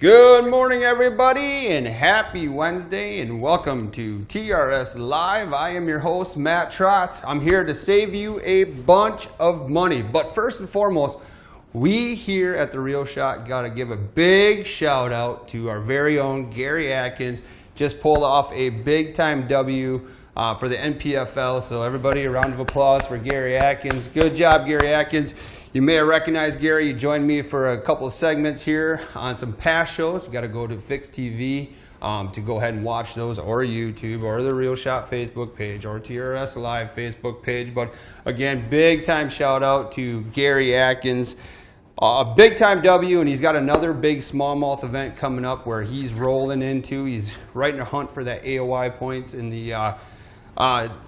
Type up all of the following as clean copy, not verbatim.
Good morning, everybody, and happy Wednesday, and welcome to TRS Live. I am your host, Matt Trotz. I'm here to save you a bunch of money. But first and foremost, we here at The Real Shot got to give a big shout out to our very own Gary Atkins. Just pulled off a big time W for the NPFL. So everybody, a round of applause for Gary Atkins. Good job, Gary Atkins. You may have recognized Gary. You joined me for a couple of segments here on some past shows. You got to go to Fix TV to go ahead and watch those, or YouTube, or the Real Shot Facebook page, or TRS Live Facebook page. But again, big time shout out to Gary Atkins. A big time W, and he's got another big smallmouth event coming up where he's rolling into. He's right in a hunt for that AOY points in the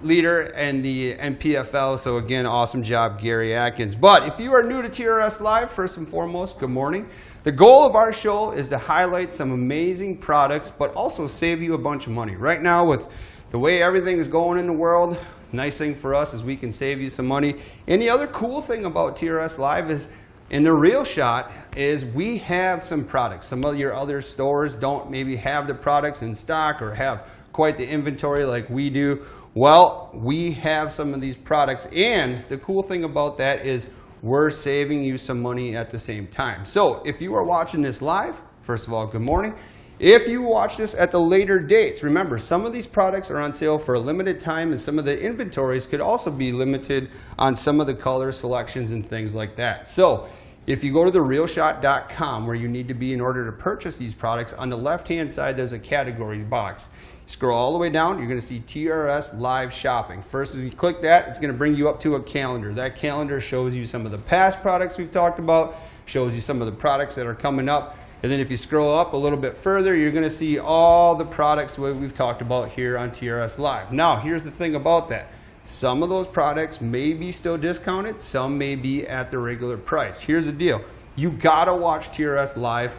leader and the NPFL. So again, awesome job, Gary Atkins. But if you are new to TRS Live, first and foremost, good morning. The goal of our show is to highlight some amazing products, but also save you a bunch of money. Right now, with the way everything is going in the world, nice thing for us is we can save you some money. And the other cool thing about TRS Live is, in the Real Shot, is we have some products. Some of your other stores don't maybe have the products in stock or have quite the inventory like we do. Well, we have some of these products, and the cool thing about that is we're saving you some money at the same time. So if you are watching this live, first of all, good morning. If you watch this at the later dates, remember, some of these products are on sale for a limited time, and some of the inventories could also be limited on some of the color selections and things like that. So if you go to therealshot.com, where you need to be in order to purchase these products, on the left-hand side there's a category box. Scroll all the way down, you're going to see TRS Live Shopping. First, if you click that, it's going to bring you up to a calendar. That calendar shows you some of the past products we've talked about, shows you some of the products that are coming up. And then if you scroll up a little bit further, you're going to see all the products we've talked about here on TRS Live. Now, here's the thing about that. Some of those products may be still discounted, some may be at the regular price. Here's the deal. You got to watch TRS Live,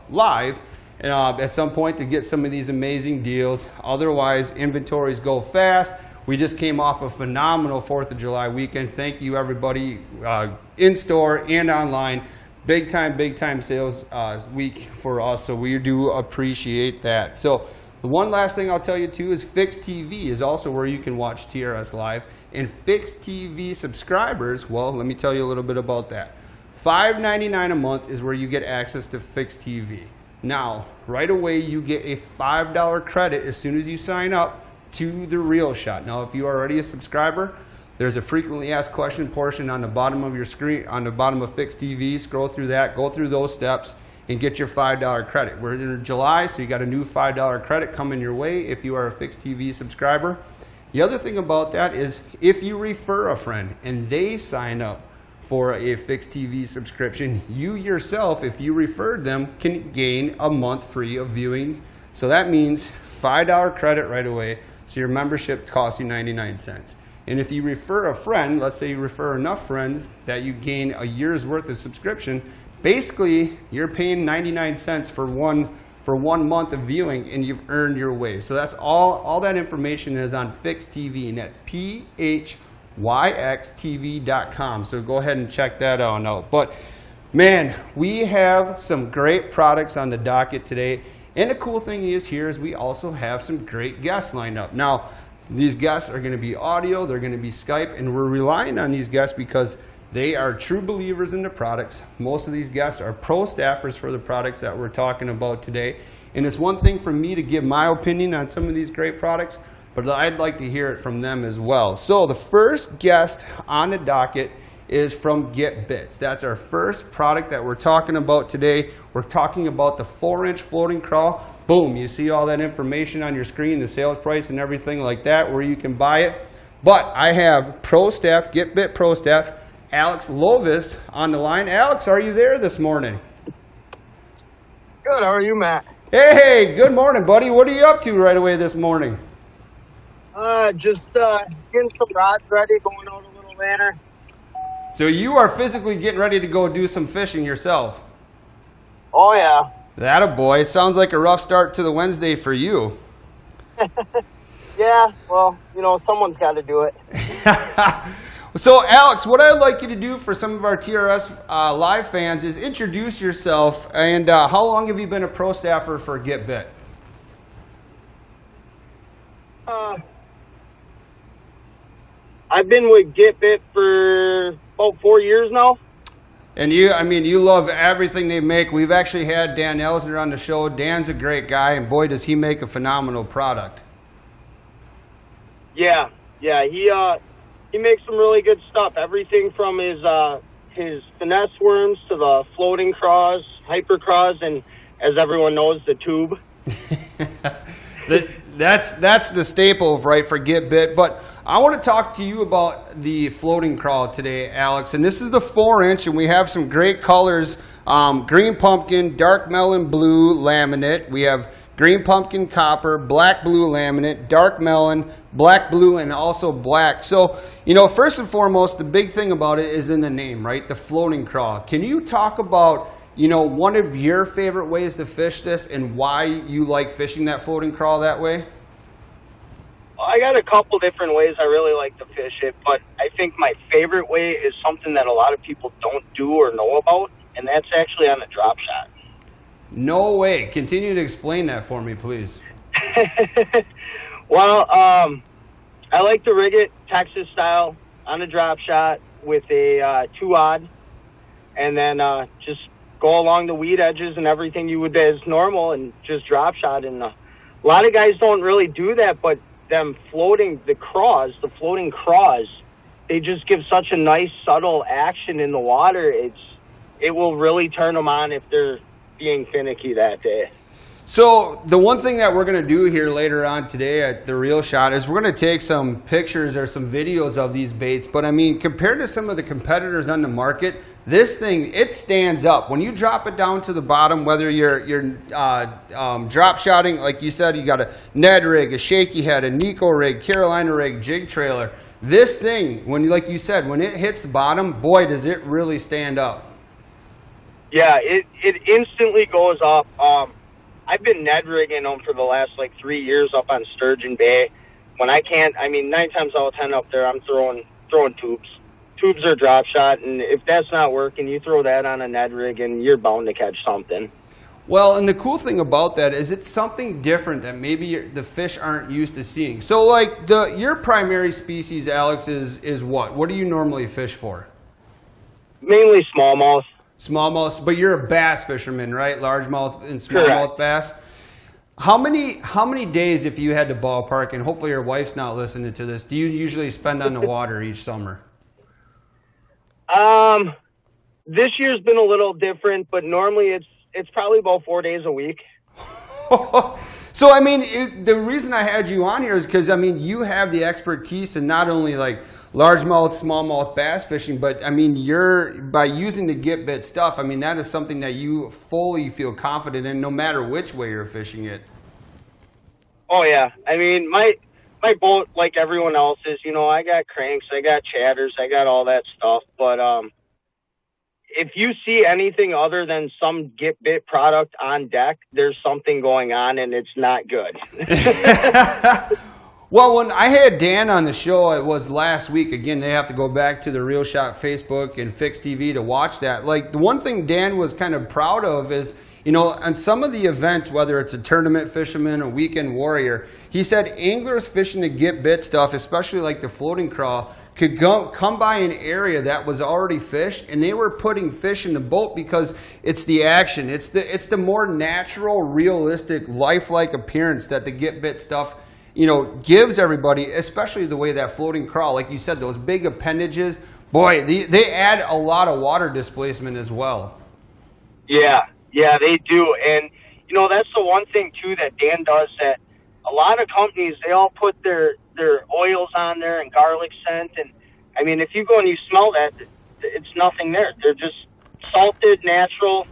live, at some point to get some of these amazing deals. Otherwise, inventories go fast. We just came off a phenomenal 4th of July weekend. Thank you, everybody, in store and online. Big time sales week for us, so we do appreciate that. So the one last thing I'll tell you too is Fix TV is also where you can watch TRS Live. And Fix TV subscribers, well, let me tell you a little bit about that. $5.99 a month is where you get access to Fix TV. Now, right away, you get a $5 credit as soon as you sign up to The Real Shot. Now, if you are already a subscriber, there's a frequently asked question portion on the bottom of your screen, on the bottom of Fix TV. Scroll through that, go through those steps, and get your $5 credit. We're in July, so you got a new $5 credit coming your way if you are a Fix TV subscriber. The other thing about that is if you refer a friend and they sign up for a Fix TV subscription, you yourself, if you referred them, can gain a month free of viewing. So that means $5 credit right away, so your membership costs you 99 cents. And if you refer a friend, let's say you refer enough friends that you gain a year's worth of subscription, basically you're paying 99 cents for one month of viewing, and you've earned your way. So that's all that information is on Fix TV, and that's PHYXTV.com. So go ahead and check that out. But man, we have some great products on the docket today. And the cool thing is here is we also have some great guests lined up. Now, these guests are going to be audio, they're going to be Skype, and we're relying on these guests because they are true believers in the products. Most of these guests are pro staffers for the products that we're talking about today. And it's one thing for me to give my opinion on some of these great products, but I'd like to hear it from them as well. So the first guest on the docket is from Get Bits. That's our first product that we're talking about today. We're talking about the 4-inch floating craw. Boom, you see all that information on your screen, the sales price and everything like that, where you can buy it. But I have Pro Staff, Get Bit Pro Staff, Alex Lovis on the line. Alex, are you there this morning? Good, how are you, Matt? Hey, good morning, buddy. What are you up to right away this morning? Just getting some rods ready, going out a little later. So you are physically getting ready to go do some fishing yourself? Oh, yeah. Attaboy. Sounds like a rough start to the Wednesday for you. Yeah, well, someone's got to do it. So, Alex, what I'd like you to do for some of our TRS Live fans is introduce yourself, and how long have you been a pro staffer for Get Bit? I've been with Get Bit for about 4 years now. And you love everything they make. We've actually had Dan Elsner on the show. Dan's a great guy, and boy, does he make a phenomenal product. Yeah, he makes some really good stuff. Everything from his finesse worms to the floating craws, hyper craws, and as everyone knows, the tube. That's the staple, right, for Get Bit. But I want to talk to you about the floating craw today, Alex. And this is the 4-inch, and we have some great colors: green pumpkin, dark melon blue laminate. We have green pumpkin copper, black blue laminate, dark melon, black blue, and also black. So, first and foremost, the big thing about it is in the name, right? The floating craw. Can you talk about one of your favorite ways to fish this and why you like fishing that floating craw that way? I got a couple different ways I really like to fish it, but I think my favorite way is something that a lot of people don't do or know about, and that's actually on a drop shot. No way. Continue to explain that for me, please. Well, I like to rig it Texas style on a drop shot with a 2-odd, and then just go along the weed edges and everything you would as normal and just drop shot. And a lot of guys don't really do that, but them floating, the floating craws, they just give such a nice subtle action in the water. It will really turn them on if they're being finicky that day. So the one thing that we're going to do here later on today at the Reel Shot is we're going to take some pictures or some videos of these baits. But I mean, compared to some of the competitors on the market, this thing, it stands up. When you drop it down to the bottom, whether you're drop shotting, like you said, you got a Ned rig, a shaky head, a Nico rig, Carolina rig, jig trailer. This thing, like you said, when it hits the bottom, boy, does it really stand up. Yeah, it instantly goes up. I've been Ned rigging them for the last 3 years up on Sturgeon Bay. When I can't, 9 times out of 10 up there, I'm throwing tubes. Tubes are drop shot, and if that's not working, you throw that on a Ned rig, and you're bound to catch something. Well, and the cool thing about that is it's something different that maybe the fish aren't used to seeing. So, your primary species, Alex, is what? What do you normally fish for? Mainly smallmouth. Smallmouth, but you're a bass fisherman, right? Largemouth and smallmouth bass. How many days, if you had to ballpark, and hopefully your wife's not listening to this, do you usually spend on the water each summer? This year's been a little different, but normally it's probably about 4 days a week. So, the reason I had you on here is because, you have the expertise in not only largemouth, smallmouth bass fishing, but, by using the Get Bit stuff, that is something that you fully feel confident in no matter which way you're fishing it. Oh, yeah. My boat, like everyone else's, I got cranks, I got chatters, I got all that stuff, but, if you see anything other than some Get Bit product on deck, there's something going on and it's not good. Well, when I had Dan on the show, it was last week. Again, they have to go back to the Reel Shot Facebook and Fix TV to watch that. The one thing Dan was kind of proud of is, on some of the events, whether it's a tournament fisherman, a weekend warrior, he said anglers fishing the Get Bit stuff, especially the floating craw, could come by an area that was already fished, and they were putting fish in the boat because it's the action. It's the more natural, realistic, lifelike appearance that the Get Bit stuff, gives everybody, especially the way that floating craw, like you said, those big appendages, boy, they add a lot of water displacement as well. Yeah, they do. And, that's the one thing, too, that Dan does that a lot of companies, they all put their oils on there and garlic scent. And, if you go and you smell that, it's nothing there. They're just salted, natural,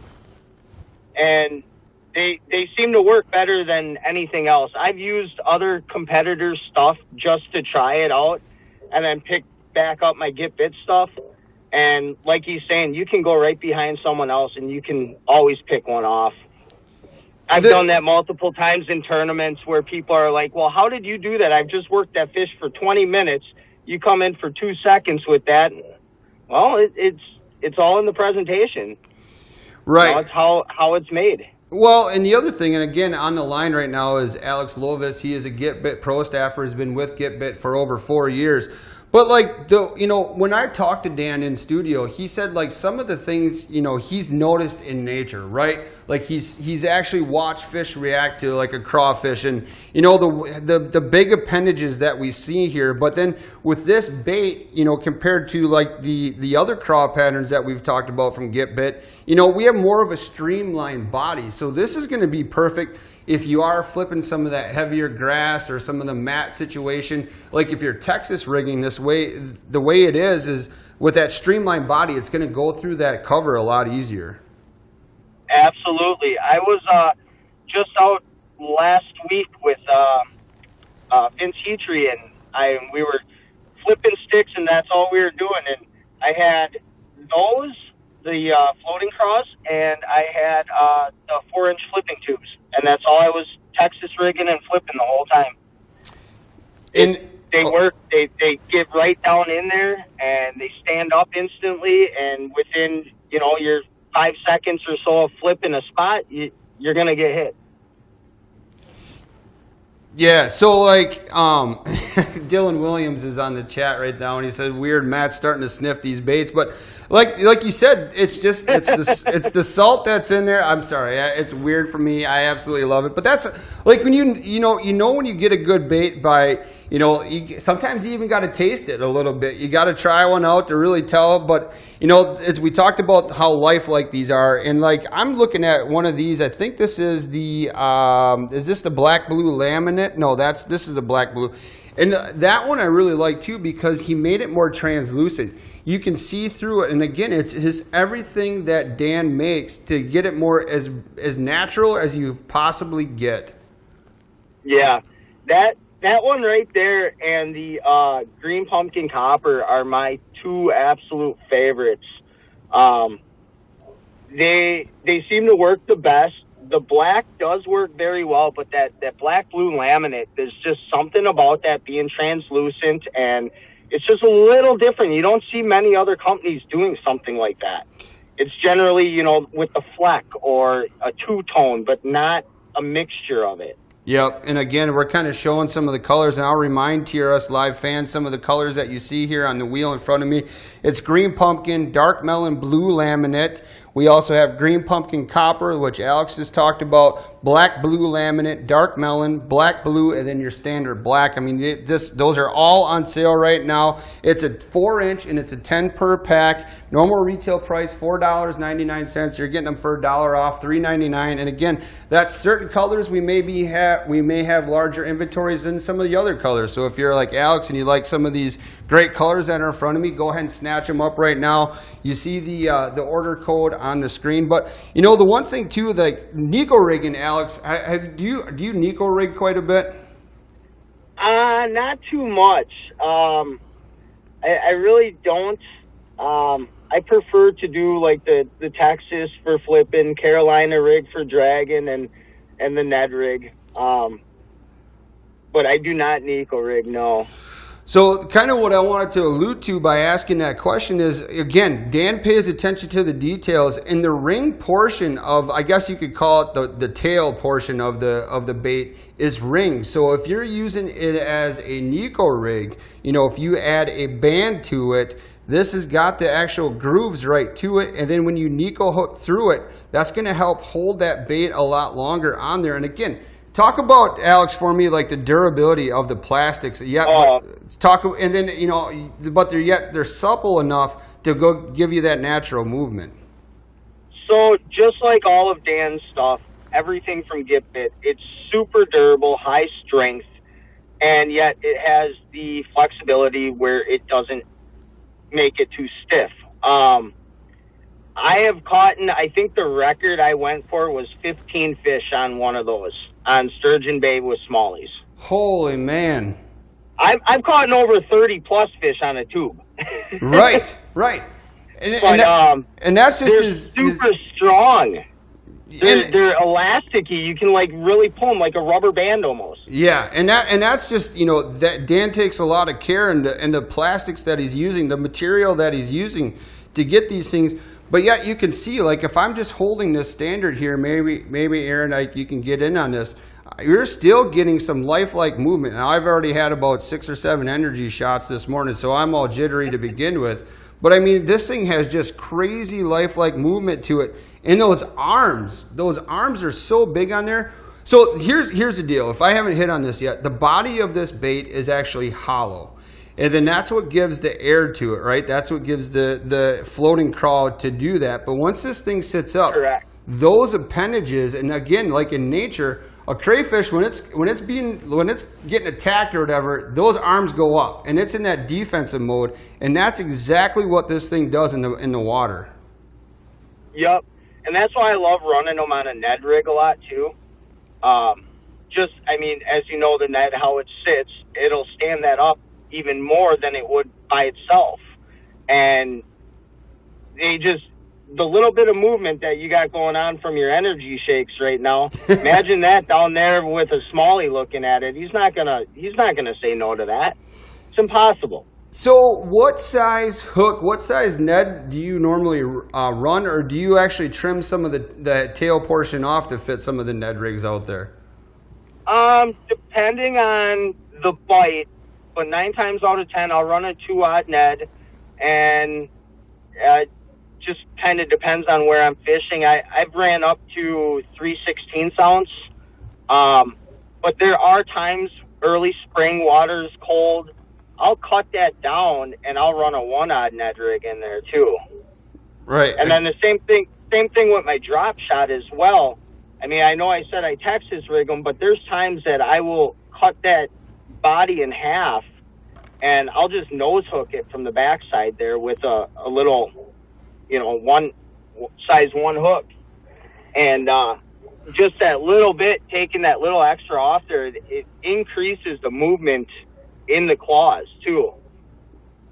and they seem to work better than anything else. I've used other competitors' stuff just to try it out and then pick back up my Get Bit stuff. And like he's saying, you can go right behind someone else and you can always pick one off. I've done that multiple times in tournaments where people are like, well, how did you do that? I've just worked that fish for 20 minutes you come in for 2 seconds with that. Well, it's all in the presentation. Right. You know, it's how it's made. Well, and the other thing, and again, on the line right now is Alex Lovis. He is a GetBit Pro staffer, has been with GetBit for over 4 years. But like when I talked to Dan in studio, he said like some of the things he's noticed in nature, right? Like he's actually watched fish react to like a crawfish, and the big appendages that we see here. But then with this bait, compared to like the other craw patterns that we've talked about from GetBit, we have more of a streamlined body. So this is going to be perfect if you are flipping some of that heavier grass or some of the mat situation. Like if you're Texas rigging this way, the way it is with that streamlined body, it's going to go through that cover a lot easier. Absolutely. I was just out last week with Vince Heatry, and we were flipping sticks, and that's all we were doing. And I had the floating craws, and I had the 4-inch flipping tubes, and that's all I was Texas rigging and flipping the whole time. And they work. They get right down in there, and they stand up instantly. And within your 5 seconds or so of flipping a spot, you're gonna get hit. Yeah, so like Dylan Williams is on the chat right now, and he said, "Weird, Matt's starting to sniff these baits." But like you said, it's the salt that's in there. I'm sorry, it's weird for me. I absolutely love it. But that's like when you when you get a good bait by sometimes you even got to taste it a little bit. You got to try one out to really tell. But we talked about how lifelike these are, and like I'm looking at one of these. I think this is is this the black blue laminate? No, this is the black blue. And that one I really like too because he made it more translucent. You can see through it, and again, it's just everything that Dan makes to get it more as natural as you possibly get. Yeah, that one right there and the green pumpkin copper are my two absolute favorites. They seem to work the best. The black does work very well, but that black blue laminate, there's just something about that being translucent, and it's just a little different. You don't see many other companies doing something like that. It's generally, with a fleck or a two-tone, but not a mixture of it. Yep, and again, we're kind of showing some of the colors, and I'll remind TRS Live fans some of the colors that you see here on the wheel in front of me. It's green pumpkin, dark melon, blue laminate. We also have green pumpkin copper, which Alex just talked about, black blue laminate, dark melon, black blue, and then your standard black. I mean, those are all on sale right now. It's a 4-inch, and it's a 10 per pack. Normal retail price, $4.99. You're getting them for $1 off, $3.99. And again, that's certain colors we may have larger inventories than some of the other colors. So if you're like Alex and you like some of these great colors that are in front of me, go ahead and snatch them up right now. You see the order code on the screen. But the one thing too, like Nico rigging, Alex, do you Nico rig quite a bit? Not too much. I really don't. I prefer to do like the Texas for flipping, Carolina rig for dragging, and the Ned rig. But I do not Nico rig, no. So kind of what I wanted to allude to by asking that question is, again, Dan pays attention to the details. In the ring portion of, I guess you could call it the tail portion of the bait is ring. So if you're using it as a Nico rig, if you add a band to it, this has got the actual grooves right to it, and then when you Nico hook through it, that's going to help hold that bait a lot longer on there. And again, talk about, Alex, for me, like the durability of the plastics. Yeah, and then but they're supple enough to go give you that natural movement. So just like all of Dan's stuff, everything from GetBit, it's super durable, high strength, and yet it has the flexibility where it doesn't make it too stiff. I have caught, I think the record I went for was 15 fish on one of those, on Sturgeon Bay with smallies. Holy man. I've caught over 30 plus fish on a tube. Right. And that's just super strong. They're elasticy. You can like really pull them like a rubber band almost. Yeah, and that's just, you know, that Dan takes a lot of care in the plastics that he's using, the material that he's using to get these things. But yet you can see, like, if I'm just holding this standard here, maybe Aaron, you can get in on this. You're still getting some lifelike movement. Now, I've already had about 6 or 7 energy shots this morning, so I'm all jittery to begin with. But I mean, this thing has just crazy lifelike movement to it. And those arms are so big on there. So here's the deal. If I haven't hit on this yet, the body of this bait is actually hollow. And then that's what gives the air to it, right? That's what gives the floating craw to do that. But once this thing sits up, correct, those appendages, and again, like in nature, a crayfish, when it's getting attacked or whatever, those arms go up, and it's in that defensive mode, and that's exactly what this thing does in the water. Yep, and that's why I love running them on a Ned rig a lot too. I mean, as you know, the Ned, how it sits, it'll stand that up even more than it would by itself, and the little bit of movement that you got going on from your energy shakes right now, imagine that down there with a smallie looking at it. He's not gonna say no to that. It's impossible. So what size hook, what size Ned do you normally run, or do you actually trim some of the tail portion off to fit some of the Ned rigs out there? Depending on the bite, but 9 times out of 10, I'll run a 2-aught Ned, and just kind of depends on where I'm fishing. I've ran up to 3/16 ounce, but there are times, early spring, water's cold, I'll cut that down and I'll run a 1-aught Ned rig in there too. Right. And then the same thing with my drop shot as well. I mean, I know I said I Texas rig them, but there's times that I will cut that body in half and I'll just nose hook it from the backside there with a little, you know, size 1 hook, and just that little bit, taking that little extra off there, it increases the movement in the claws too.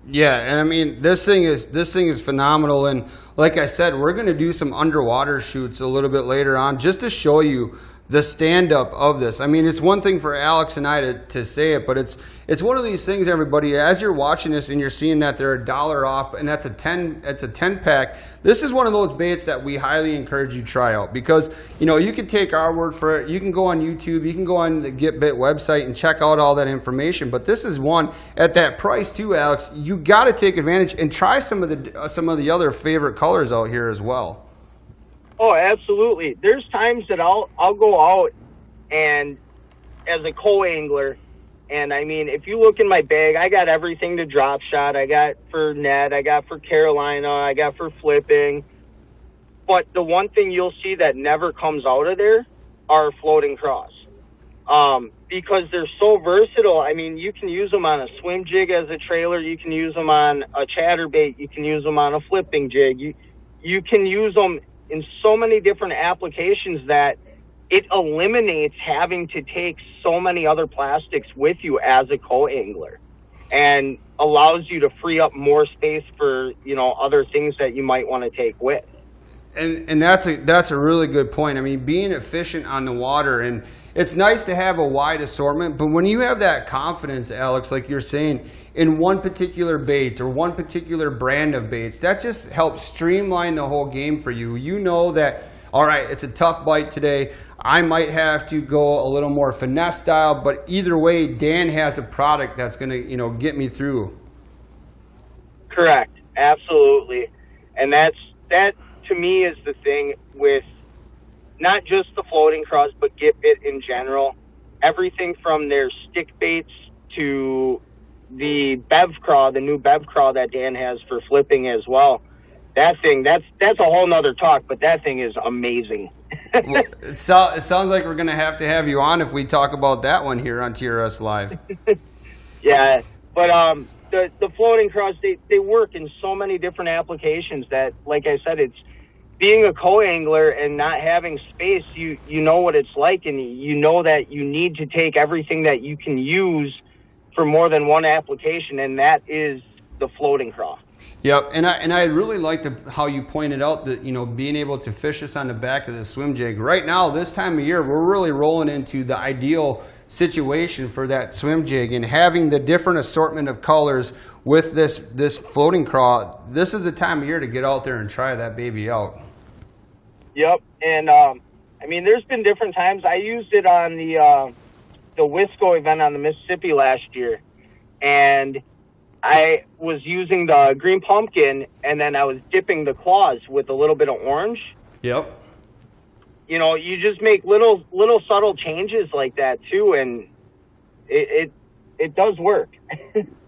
Yeah, and I mean, this thing is phenomenal, and like I said, we're going to do some underwater shoots a little bit later on just to show you the stand-up of this. I mean, it's one thing for Alex and I to say it, but it's one of these things, everybody, as you're watching this and you're seeing that they're $1 off, and that's a 10-pack, this is one of those baits that we highly encourage you to try out, because, you know, you can take our word for it, you can go on YouTube, you can go on the Get Bit website and check out all that information, but this is one at that price too, Alex. You got to take advantage and try some of the other favorite colors out here as well. Oh, absolutely. There's times that I'll go out and as a co-angler, and I mean, if you look in my bag, I got everything to drop shot. I got for Ned, I got for Carolina, I got for flipping. But the one thing you'll see that never comes out of there are floating craws. Because they're so versatile. I mean, you can use them on a swim jig as a trailer. You can use them on a chatterbait. You can use them on a flipping jig. You can use them in so many different applications that it eliminates having to take so many other plastics with you as a co-angler, and allows you to free up more space for, you know, other things that you might want to take with. And that's a really good point. I mean, being efficient on the water, and it's nice to have a wide assortment, but when you have that confidence, Alex, like you're saying, in one particular bait or one particular brand of baits, that just helps streamline the whole game for you. You know that, all right, it's a tough bite today. I might have to go a little more finesse style, but either way, Dan has a product that's going to, you know, get me through. Correct. Absolutely. And that to me is the thing with not just the floating craws, but Get Bit in general. Everything from their stick baits to the bev craw, the new bev craw that Dan has for flipping as well. That thing, that's a whole nother talk, but that thing is amazing. Well, it sounds like we're going to have you on if we talk about that one here on TRS Live. Yeah, but the floating craws, they work in so many different applications that, like I said, it's being a co-angler and not having space, you know what it's like, and you know that you need to take everything that you can use for more than one application, and that is the floating craw. Yep, and I really like how you pointed out that, you know, being able to fish this on the back of the swim jig. Right now, this time of year, we're really rolling into the ideal situation for that swim jig, and having the different assortment of colors with this floating craw. This is the time of year to get out there and try that baby out. Yep, and I mean, there's been different times. I used it on the Wisco event on the Mississippi last year, and I was using the green pumpkin, and then I was dipping the claws with a little bit of orange. Yep. You know, you just make little subtle changes like that too, and it does work.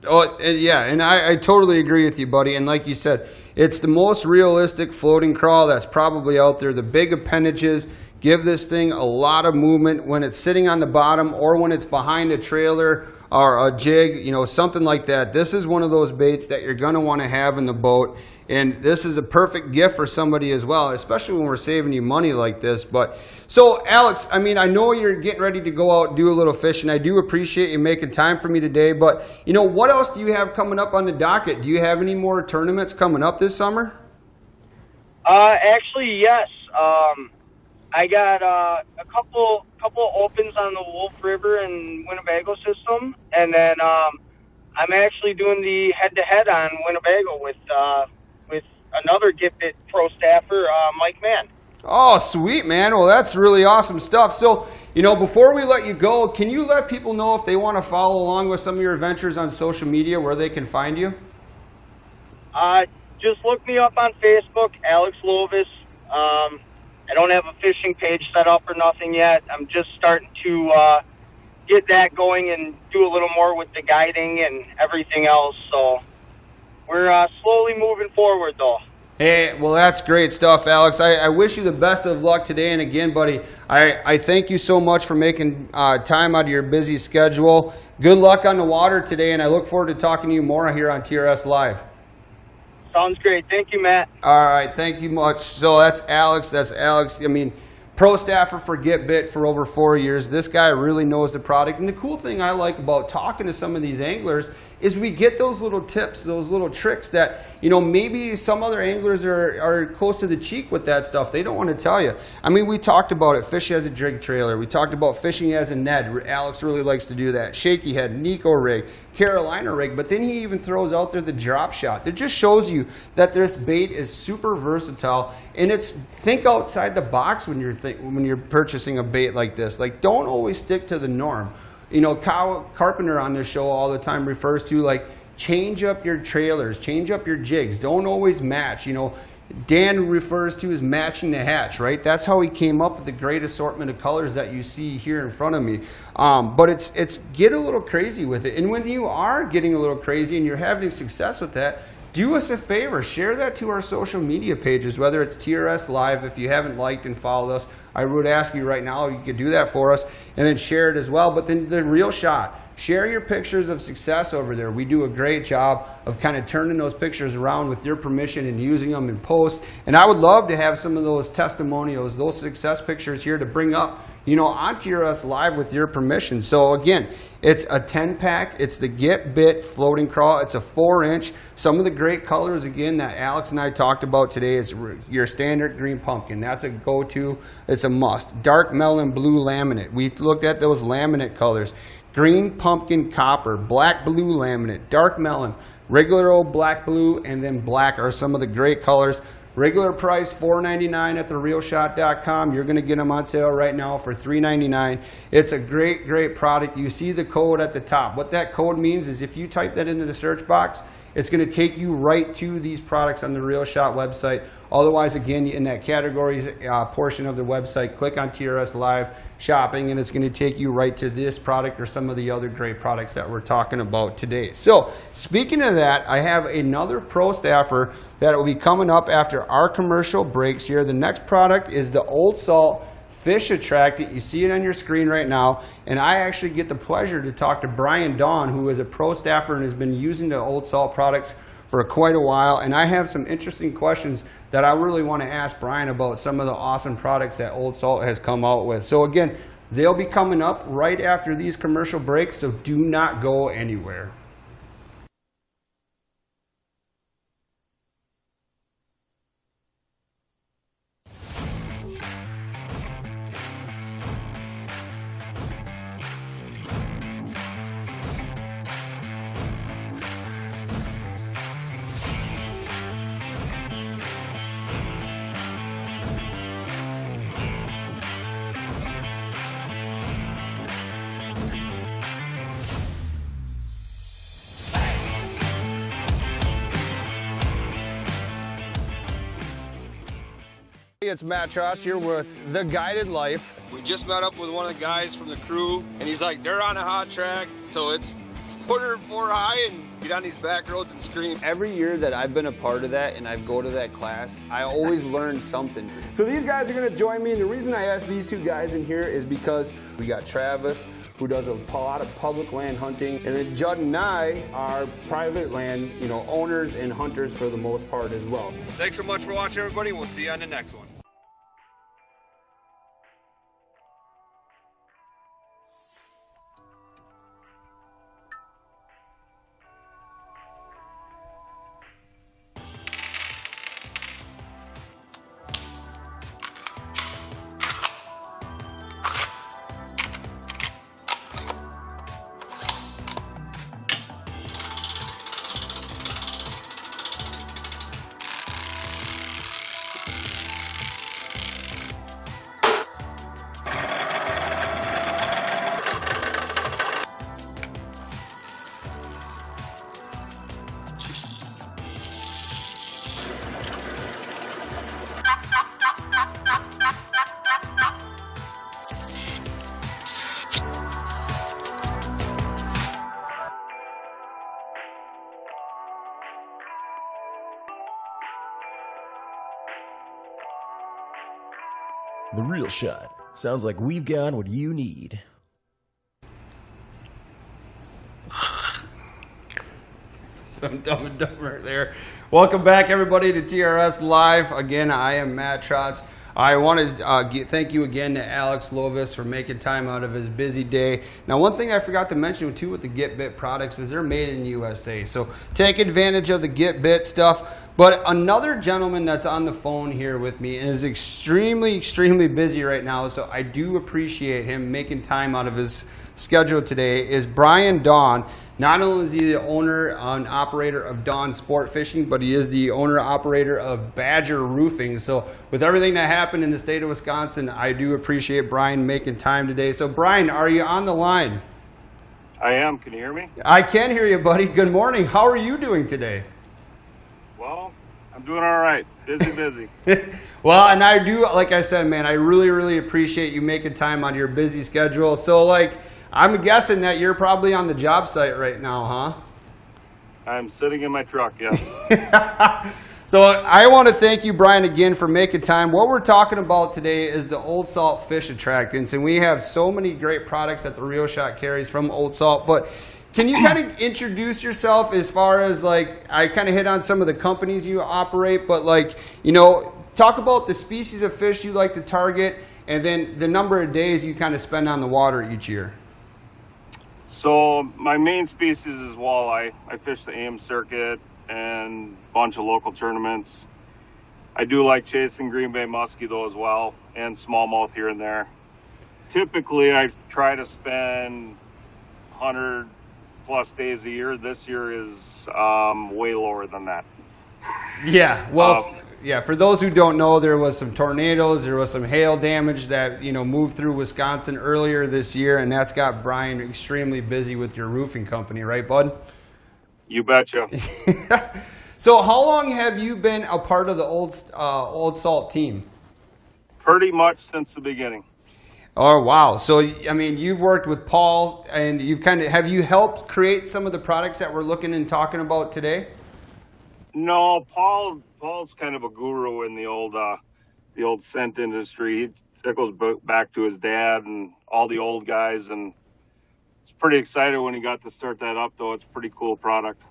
Oh, yeah, and I totally agree with you, buddy. And like you said, it's the most realistic floating craw that's probably out there. The big appendages give this thing a lot of movement when it's sitting on the bottom or when it's behind a trailer or a jig, you know, something like that. This is one of those baits that you're going to want to have in the boat. And this is a perfect gift for somebody as well, especially when we're saving you money like this. But so, Alex, I mean, I know you're getting ready to go out and do a little fishing. I do appreciate you making time for me today. But, you know, what else do you have coming up on the docket? Do you have any more tournaments coming up this summer? Actually, yes. I got a couple opens on the Wolf River and Winnebago system, and then I'm actually doing the head-to-head on Winnebago with another Gifted pro staffer, Mike Mann. Oh, sweet, man. Well, that's really awesome stuff. So, you know, before we let you go, can you let people know if they want to follow along with some of your adventures on social media, where they can find you? Just look me up on Facebook, Alex Lovis. I don't have a fishing page set up or nothing yet. I'm just starting to get that going and do a little more with the guiding and everything else. So we're slowly moving forward, though. Hey, well, that's great stuff, Alex. I wish you the best of luck today. And again, buddy, I thank you so much for making time out of your busy schedule. Good luck on the water today, and I look forward to talking to you more here on TRS Live. Sounds great. Thank you, Matt. All right. Thank you much. So that's Alex. I mean, pro staffer for Get Bit for over 4 years. This guy really knows the product. And the cool thing I like about talking to some of these anglers is we get those little tips, those little tricks that, you know, maybe some other anglers are close to the cheek with that stuff. They don't want to tell you. I mean, we talked about it, fish as a jig trailer. We talked about fishing as a Ned. Alex really likes to do that. Shaky head, Nico rig, Carolina rig. But then he even throws out there the drop shot. That just shows you that this bait is super versatile. And it's, think outside the box when you're purchasing a bait like this. Like, don't always stick to the norm. You know, Kyle Carpenter on this show all the time refers to, like, change up your trailers, change up your jigs. Don't always match. You know, Dan refers to as matching the hatch, right? That's how he came up with the great assortment of colors that you see here in front of me. But it's get a little crazy with it. And when you are getting a little crazy and you're having success with that, do us a favor, share that to our social media pages, whether it's TRS Live. If you haven't liked and followed us, I would ask you right now, you could do that for us, and then share it as well. But then the real shot, share your pictures of success over there. We do a great job of kind of turning those pictures around with your permission and using them in posts. And I would love to have some of those testimonials, those success pictures here to bring up, you know, on TRS Live with your permission. So again, it's a 10-pack. It's the Get Bit floating craw. It's a 4-inch. Some of the great colors, again, that Alex and I talked about today is your standard green pumpkin. That's a go-to. It's a must. Dark melon blue laminate. We looked at those laminate colors. Green pumpkin copper, black blue laminate, dark melon, regular old black blue, and then black are some of the great colors. Regular price $4.99 at therealshot.com. You're going to get them on sale right now for $3.99. It's a great, great product. You see the code at the top. What that code means is if you type that into the search box, it's going to take you right to these products on the Real Shot website. Otherwise, again, in that categories portion of the website, click on TRS Live Shopping, and it's going to take you right to this product or some of the other great products that we're talking about today. So, speaking of that, I have another pro staffer that will be coming up after our commercial breaks here. The next product is the Old Salt Fish Attractant. You see it on your screen right now, and I actually get the pleasure to talk to Brian Dawn, who is a pro staffer and has been using the Old Salt products for quite a while, and I have some interesting questions that I really want to ask Brian about some of the awesome products that Old Salt has come out with. So again, they'll be coming up right after these commercial breaks, so do not go anywhere. it's Matt Trotz here with The Guided Life. We just met up with one of the guys from the crew, and he's like, they're on a hot track, so it's put her 4 high and get on these back roads and scream. Every year that I've been a part of that and I go to that class, I always learn something. So these guys are gonna join me, and the reason I asked these 2 guys in here is because we got Travis, who does a lot of public land hunting, and then Judd and I are private land, owners and hunters for the most part as well. Thanks so much for watching, everybody. We'll see you on the next one. The Real Shot. Sounds like we've got what you need. Some Dumb and Dumber there. Welcome back, everybody, to TRS Live. Again, I am Matt Trotz. I want to thank you again to Alex Lovis for making time out of his busy day. Now, one thing I forgot to mention, too, with the Get Bit products is they're made in the USA. So take advantage of the Get Bit stuff. But another gentleman that's on the phone here with me and is extremely, extremely busy right now, so I do appreciate him making time out of his schedule today, is Brian Dawn. Not only is he the owner and operator of Dawn Sport Fishing, but he is the owner and operator of Badger Roofing. So with everything that happened in the state of Wisconsin, I do appreciate Brian making time today. So Brian, are you on the line? I am. Can you hear me? I can hear you, buddy. Good morning. How are you doing today? Well, I'm doing all right. Busy. Well, and I do, like I said, man, I really, really appreciate you making time on your busy schedule. So, I'm guessing that you're probably on the job site right now, huh? I'm sitting in my truck, yes. So I want to thank you, Brian, again for making time. What we're talking about today is the Old Salt Fish Attractants, and we have so many great products that the Real Shot carries from Old Salt. But can you kind of introduce yourself as far as, I kind of hit on some of the companies you operate, but, talk about the species of fish you like to target and then the number of days you kind of spend on the water each year. So my main species is walleye. I fish the AM circuit and a bunch of local tournaments. I do like chasing green bay muskie though as well, and smallmouth here and there. Typically I try to spend 100 plus days a year. This year is way lower than that. Yeah, well, for those who don't know, there was some tornadoes, there was some hail damage that, moved through Wisconsin earlier this year, and that's got Brian extremely busy with your roofing company, right, bud? You betcha. So how long have you been a part of the Old Salt team? Pretty much since the beginning. Oh, wow. So, you've worked with Paul, and have you helped create some of the products that we're looking and talking about today? No, Paul's kind of a guru in the old scent industry. That goes back to his dad and all the old guys, and it's pretty excited when he got to start that up, though. It's a pretty cool product.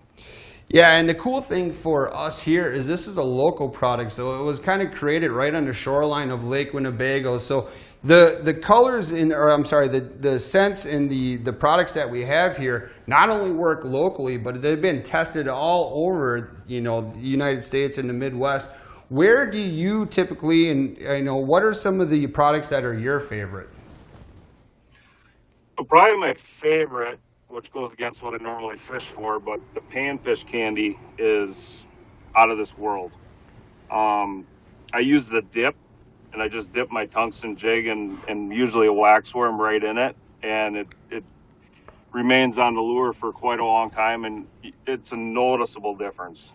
Yeah, and the cool thing for us here is this is a local product, so it was kind of created right on the shoreline of Lake Winnebago. So the colors the scents in the products that we have here not only work locally, but they've been tested all over the United States and the Midwest. Where do you typically, and what are some of the products that are your favorite? Well, probably my favorite, which goes against what I normally fish for, but the panfish candy is out of this world. I use the dip, and I just dip my tungsten jig and usually a waxworm right in it, and it remains on the lure for quite a long time, and it's a noticeable difference.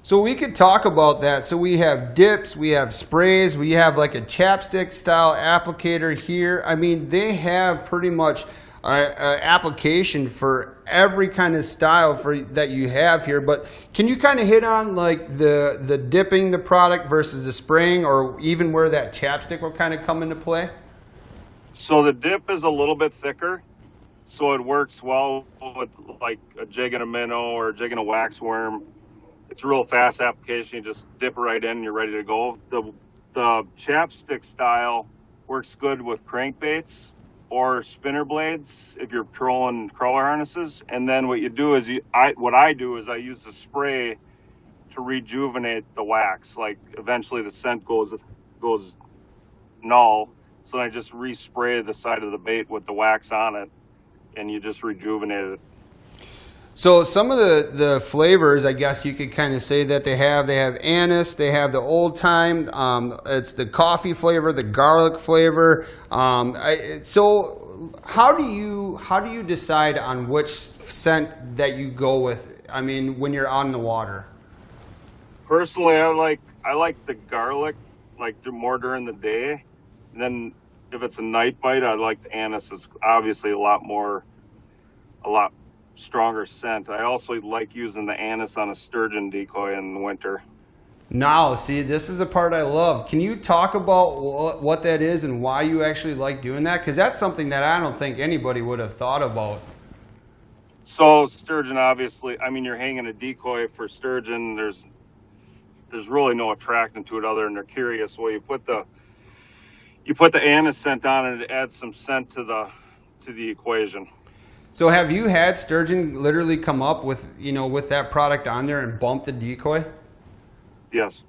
So we could talk about that. So we have dips, we have sprays, we have like a chapstick style applicator here. I mean, they have pretty much application for every kind of style that you have here. But can you kind of hit on like the dipping the product versus the spraying, or even where that chapstick will kind of come into play? So the dip is a little bit thicker, so it works well with like a jig and a minnow or a jig and a waxworm. It's a real fast application. You just dip it right in and you're ready to go. The chapstick style works good with crankbaits or spinner blades if you're trolling crawler harnesses. And then what you do is I use the spray to rejuvenate the wax. Like eventually the scent goes null. So I just respray the side of the bait with the wax on it, and you just rejuvenate it. So some of the flavors, I guess you could kind of say that they have anise, they have the old time, it's the coffee flavor, the garlic flavor. So how do you decide on which scent that you go with? I mean, when you're on the water. Personally, I like the garlic, like more during the day. And then if it's a night bite, I like the anise. Is obviously a lot stronger scent. I also like using the anise on a sturgeon decoy in the winter. Now, see, this is the part I love. Can you talk about what that is and why you actually like doing that? Because that's something that I don't think anybody would have thought about. So sturgeon, obviously, I mean, you're hanging a decoy for sturgeon. There's really no attractant to it other than they're curious. Well, you put the anise scent on it, it adds some scent to the equation. So have you had sturgeon literally come up with that product on there and bump the decoy? Yes.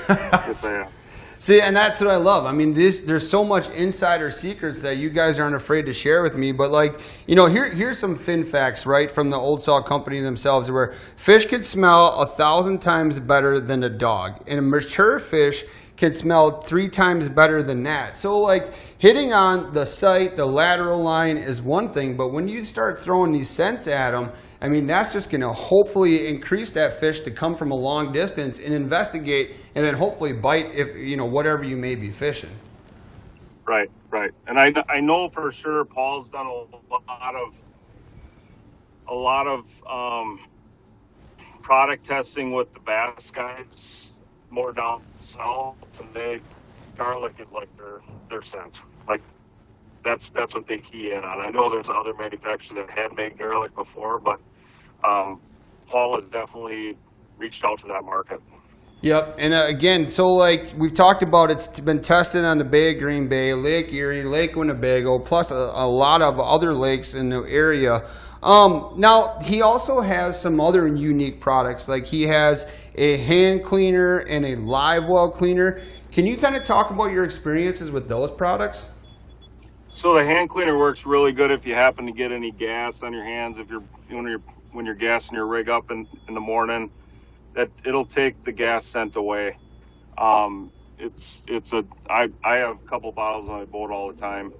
Yes, I have. See, and that's what I love. I mean, there's so much insider secrets that you guys aren't afraid to share with me. But like, here's some fin facts, right, from the Old Salt Company themselves, where fish can smell 1,000 times better than a dog, and a mature fish can smell 3 times better than that. So like hitting on the sight, the lateral line is one thing, but when you start throwing these scents at them, I mean, that's just going to hopefully increase that fish to come from a long distance and investigate, and then hopefully bite if whatever you may be fishing. Right. And I know for sure Paul's done a lot of product testing with the bass guys more down south, and garlic is like their scent. Like that's what they key in on. I know there's other manufacturers that had made garlic before, but Paul has definitely reached out to that market. Yep, and again, so like we've talked about, it's been tested on the Bay of Green Bay, Lake Erie, Lake Winnebago, plus a lot of other lakes in the area. Now, he also has some other unique products, like he has a hand cleaner and a live well cleaner. Can you kind of talk about your experiences with those products? So the hand cleaner works really good if you happen to get any gas on your hands. When you're gassing your rig up in the morning, that it'll take the gas scent away. I have a couple bottles on my boat all the time.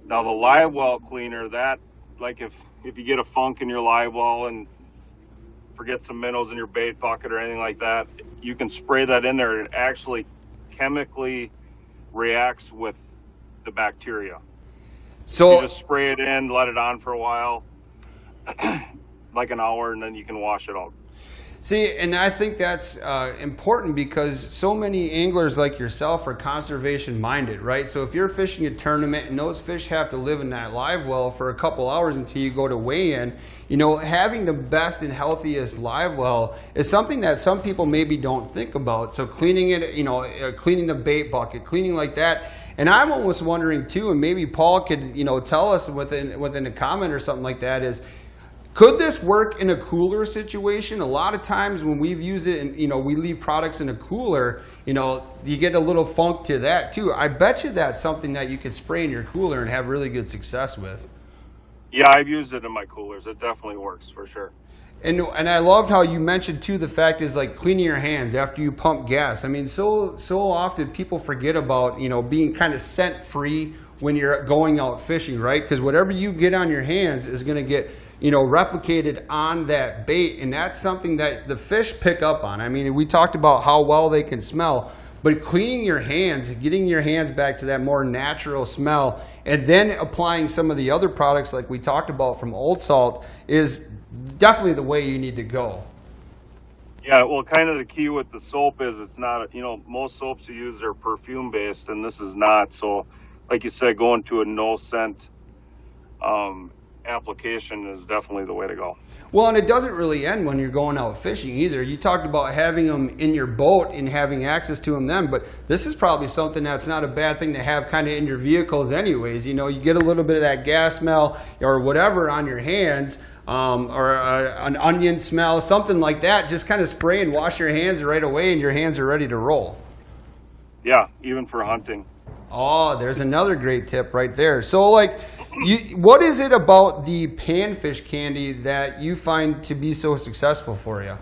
Now the live well cleaner, that like if you get a funk in your live well and forget some minnows in your bait bucket or anything like that, you can spray that in there. It actually chemically reacts with the bacteria. So you just spray it in, let it on for a while, like an hour, and then you can wash it out. See, and I think that's important because so many anglers like yourself are conservation minded, right? So if you're fishing a tournament and those fish have to live in that live well for a couple hours until you go to weigh in, having the best and healthiest live well is something that some people maybe don't think about. So cleaning it, cleaning the bait bucket, cleaning like that. And I'm almost wondering too, and maybe Paul could, tell us within a comment or something like that, is could this work in a cooler situation? A lot of times when we've used it and we leave products in a cooler, you get a little funk to that too. I bet you that's something that you could spray in your cooler and have really good success with. Yeah, I've used it in my coolers. It definitely works for sure. And I loved how you mentioned too, the fact is like cleaning your hands after you pump gas. I mean, so often people forget about, you know, being kind of scent free when you're going out fishing, right? Because whatever you get on your hands is going to get, you know, replicated on that bait, and that's something that the fish pick up on. I mean, we talked about how well they can smell, but cleaning your hands, getting your hands back to that more natural smell, and then applying some of the other products like we talked about from Old Salt is definitely the way you need to go. Yeah, well, kind of the key with the soap is it's not, you know, most soaps you use are perfume based, and this is not. So, like you said, going to a no scent application is definitely the way to go. Well, and it doesn't really end when you're going out fishing either. You talked about having them in your boat and having access to them then, but this is probably something that's not a bad thing to have kind of in your vehicles anyways. You know, you get a little bit of that gas smell or whatever on your hands, or an onion smell, something like that. Just kind of spray and wash your hands right away, and your hands are ready to roll. Yeah, even for hunting. Oh, there's another great tip right there. So, like, what is it about the panfish candy that you find to be so successful for you?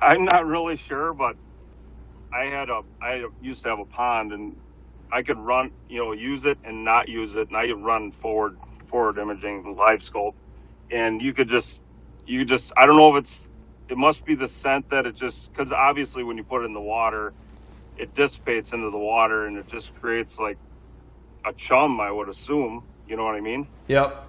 I'm not really sure, but I used to have a pond, and I could run, you know, use it and not use it, and I could run forward imaging, live scope, and you could just, I don't know if it must be the scent that it just, because obviously when you put it in the water, it dissipates into the water, and it just creates like a chum, I would assume. You know what I mean? Yep.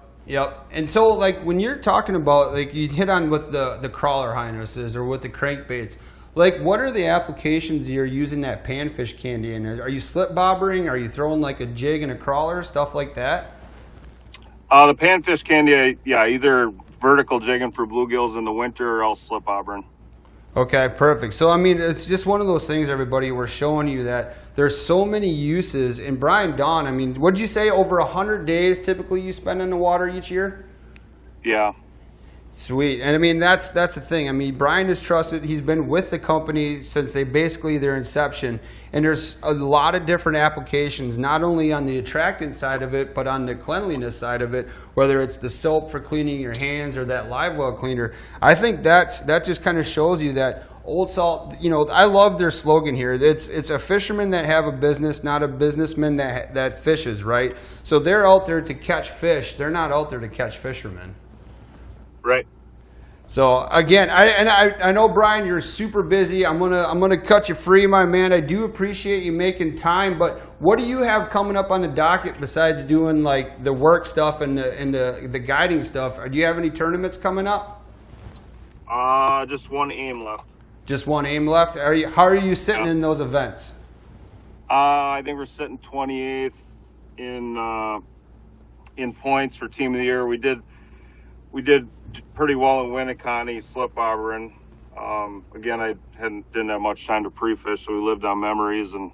And so, like, when you're talking about, like, you hit on with the crawler harnesses or with the crankbaits, like, what are the applications you're using that panfish candy in? Are you slip bobbering? Are you throwing like a jig and a crawler, stuff like that? The panfish candy, either vertical jigging for bluegills in the winter or else slip bobbering. Okay, perfect. So, I mean, it's just one of those things, everybody, we're showing you that there's so many uses. And Brian, Don, I mean, what'd you say, over 100 days typically you spend in the water each year? Yeah. Sweet. And I mean, that's the thing. I mean, Brian is trusted. He's been with the company since their inception. And there's a lot of different applications, not only on the attractant side of it, but on the cleanliness side of it, whether it's the soap for cleaning your hands or that live well cleaner. I think that just kind of shows you that Old Salt, you know, I love their slogan here. It's a fisherman that have a business, not a businessman that fishes, right? So they're out there to catch fish. They're not out there to catch fishermen. Right. So again, I know, Brian, you're super busy. I'm gonna cut you free, my man. I do appreciate you making time, but what do you have coming up on the docket besides doing like the work stuff and the guiding stuff? Do you have any tournaments coming up? Just one aim left. Just one aim left. How are you sitting in those events? I think we're sitting 28th in points for Team of the Year. We did pretty well in Winneconne, slip bobbering. Again, I didn't have much time to pre-fish, so we lived on memories, and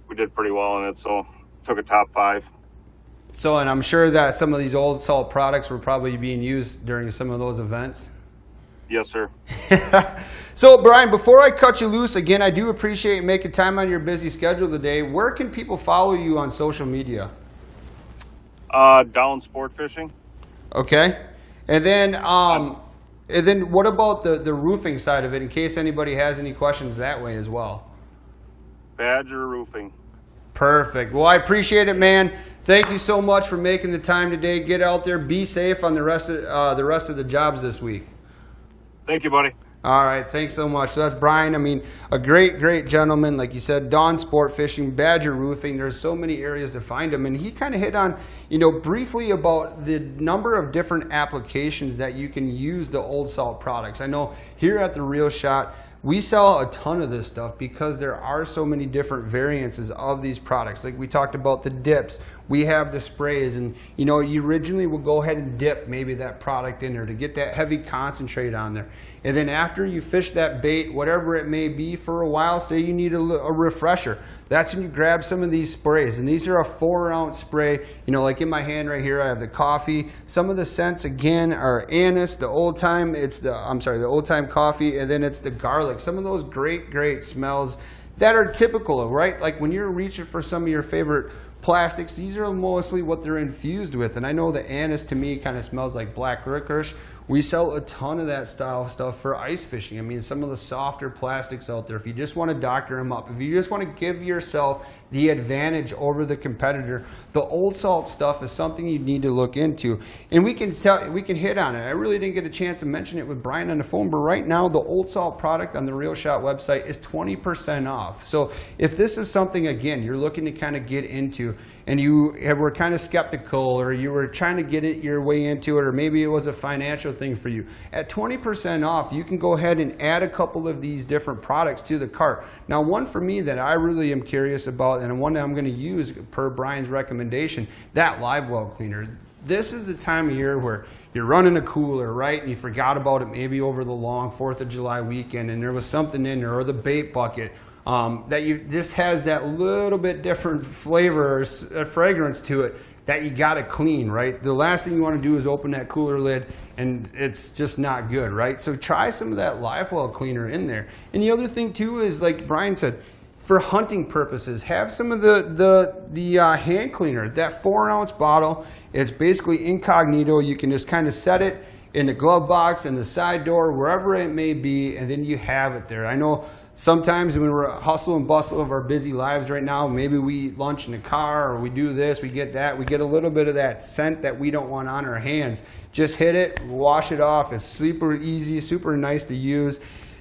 we did pretty well in it, so took a top 5. So, and I'm sure that some of these Old Salt products were probably being used during some of those events. Yes, sir. So, Brian, before I cut you loose, again, I do appreciate you making time on your busy schedule today. Where can people follow you on social media? Down Sport Fishing. Okay. And then what about the roofing side of it, in case anybody has any questions that way as well? Badger Roofing. Perfect. Well, I appreciate it, man. Thank you so much for making the time today. Get out there, be safe on the rest of the jobs this week. Thank you, buddy. All right, thanks so much. So that's Brian. I mean, a great gentleman. Like you said, Dawn Sport Fishing, Badger Roofing. There's so many areas to find him. And he kind of hit on, you know, briefly about the number of different applications that you can use the Old Salt products. I know here at The Real Shot, we sell a ton of this stuff because there are so many different variances of these products. Like we talked about the dips, we have the sprays, and you know, you originally will go ahead and dip maybe that product in there to get that heavy concentrate on there. And then after you fish that bait, whatever it may be, for a while, say you need a refresher, that's when you grab some of these sprays. And these are a 4-ounce spray. You know, like in my hand right here, I have the coffee. Some of the scents again are anise, the old time coffee, and then it's the garlic. Some of those great smells that are typical of, right? Like when you're reaching for some of your favorite plastics, these are mostly what they're infused with. And I know the anise to me kind of smells like black licorice. We sell a ton of that style stuff for ice fishing. I mean, some of the softer plastics out there, if you just want to doctor them up, if you just want to give yourself the advantage over the competitor, the Old Salt stuff is something you need to look into. And we can hit on it. I really didn't get a chance to mention it with Brian on the phone, but right now the Old Salt product on the Real Shot website is 20% off. So if this is something, again, you're looking to kind of get into, and you were kind of skeptical, or you were trying to get it your way into it, or maybe it was a financial thing for you, at 20% off, you can go ahead and add a couple of these different products to the cart. Now, one for me that I really am curious about, and one that I'm going to use per Brian's recommendation, that live well cleaner. This is the time of year where you're running a cooler, right? And you forgot about it maybe over the long 4th of July weekend, and there was something in there, or the bait bucket, that you just has that little bit different flavor or fragrance to it that you got to clean, right? The last thing you want to do is open that cooler lid and it's just not good, right? So try some of that live well cleaner in there. And the other thing too is, like Brian said, for hunting purposes, have some of the hand cleaner, that 4-ounce bottle. It's basically incognito. You can just kind of set it in the glove box, in the side door, wherever it may be, and then you have it there. I know sometimes when we're hustle and bustle of our busy lives right now, maybe we eat lunch in the car, or we do this, we get that, we get a little bit of that scent that we don't want on our hands. Just hit it, wash it off. It's super easy, super nice to use.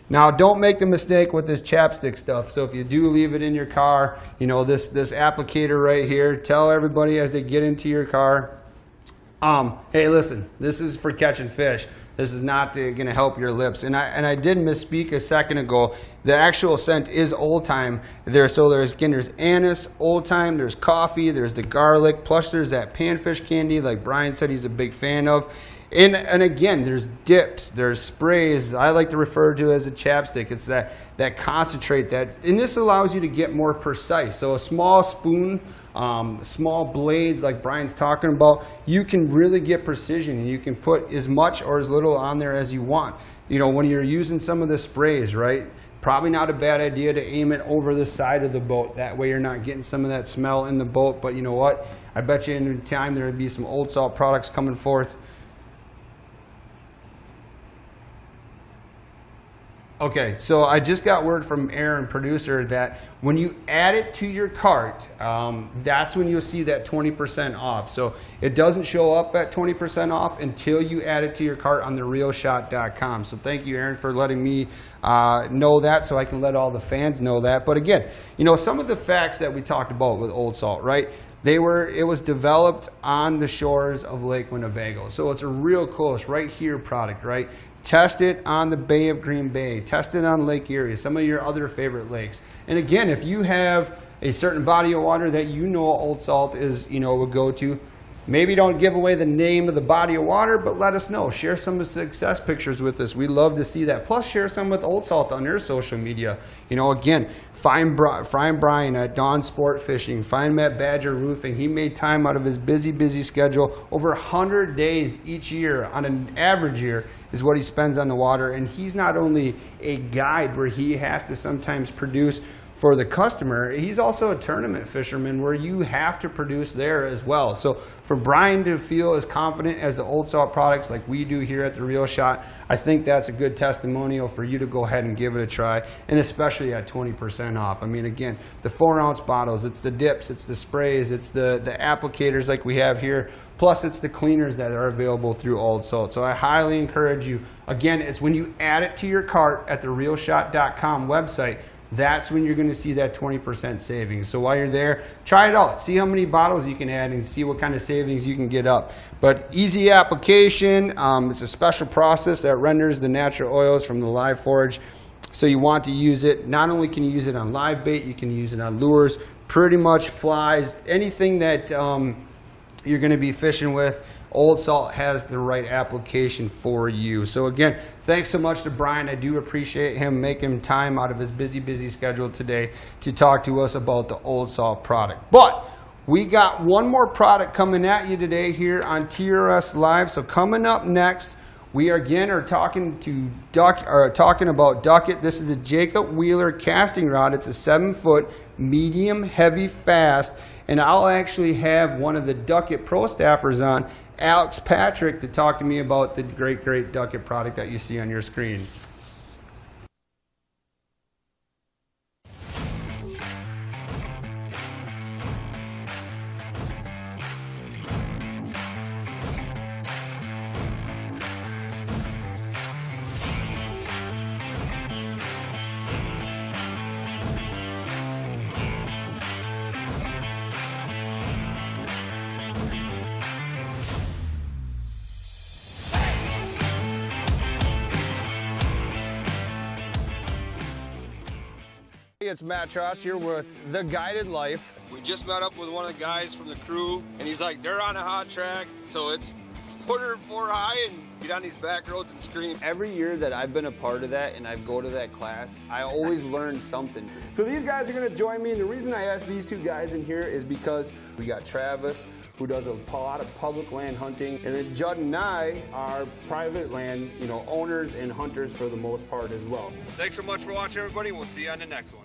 Now, don't make the mistake with this chapstick stuff. So if you do leave it in your car, you know, this applicator right here, tell everybody as they get into your car, hey, listen, this is for catching fish. This is not going to help your lips. And I did misspeak a second ago. The actual scent is old time there. So there's anise, old time, there's coffee, there's the garlic, plus there's that panfish candy like Brian said he's a big fan of. And again, there's dips, there's sprays. I like to refer to as a chapstick. It's that concentrate and this allows you to get more precise. So a small spoon, small blades like Brian's talking about, you can really get precision, and you can put as much or as little on there as you want. You know, when you're using some of the sprays, right? Probably not a bad idea to aim it over the side of the boat. That way you're not getting some of that smell in the boat. But you know what? I bet you in time there would be some Old Salt products coming forth. Okay, so I just got word from Aaron, producer, that when you add it to your cart, that's when you'll see that 20% off. So it doesn't show up at 20% off until you add it to your cart on therealshot.com. So thank you, Aaron, for letting me know that, so I can let all the fans know that. But again, you know, some of the facts that we talked about with Old Salt, right? It was developed on the shores of Lake Winnebago. So it's a real close, right here product, right? Test it on the Bay of Green Bay. Test it on Lake Erie, some of your other favorite lakes. And again, if you have a certain body of water that you know Old Salt is, you know, would go to, maybe don't give away the name of the body of water, but let us know. Share some of the success pictures with us. We love to see that. Plus, share some with Old Salt on their social media. You know, again, find Brian at Dawn Sport Fishing. Find him at Badger Roofing. He made time out of his busy schedule. Over 100 days each year, on an average year, is what he spends on the water. And he's not only a guide where he has to sometimes produce for the customer, he's also a tournament fisherman where you have to produce there as well. So for Brian to feel as confident as the Old Salt products like we do here at The Real Shot, I think that's a good testimonial for you to go ahead and give it a try, and especially at 20% off. I mean, again, the 4-ounce bottles, it's the dips, it's the sprays, it's the applicators like we have here, plus it's the cleaners that are available through Old Salt. So I highly encourage you. Again, it's when you add it to your cart at the realshot.com website, that's when you're going to see that 20% savings. So while you're there, try it out. See how many bottles you can add and see what kind of savings you can get up. But easy application. It's a special process that renders the natural oils from the live forage. So you want to use it. Not only can you use it on live bait, you can use it on lures, pretty much flies, anything that you're going to be fishing with. Old Salt has the right application for you. So again, thanks so much to Brian. I do appreciate him making time out of his busy schedule today to talk to us about the Old Salt product. But we got one more product coming at you today here on TRS Live. So coming up next, We again are talking about Ducket. This is a Jacob Wheeler casting rod. It's a 7-foot, medium, heavy, fast. And I'll actually have one of the Ducket Pro staffers on, Alex Patrick, to talk to me about the great Ducket product that you see on your screen. It's Matt Trotz here with The Guided Life. We just met up with one of the guys from the crew, and he's like, they're on a hot track, so it's put her 4 high and get on these back roads and scream. Every year that I've been a part of that and I go to that class, I always learn something. So these guys are gonna join me, and the reason I asked these 2 guys in here is because we got Travis, who does a lot of public land hunting, and then Judd and I are private land, owners and hunters for the most part as well. Thanks so much for watching, everybody. We'll see you on the next one.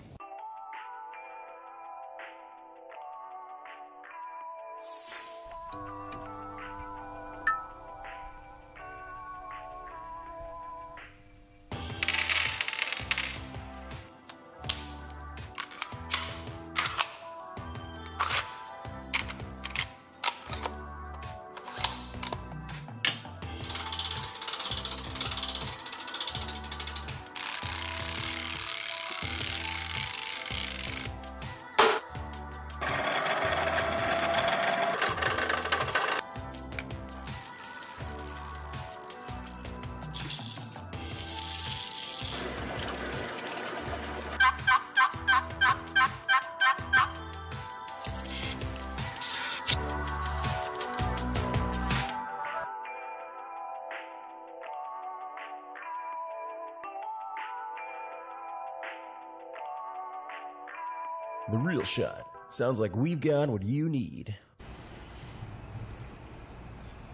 The Real Shot. Sounds like we've got what you need.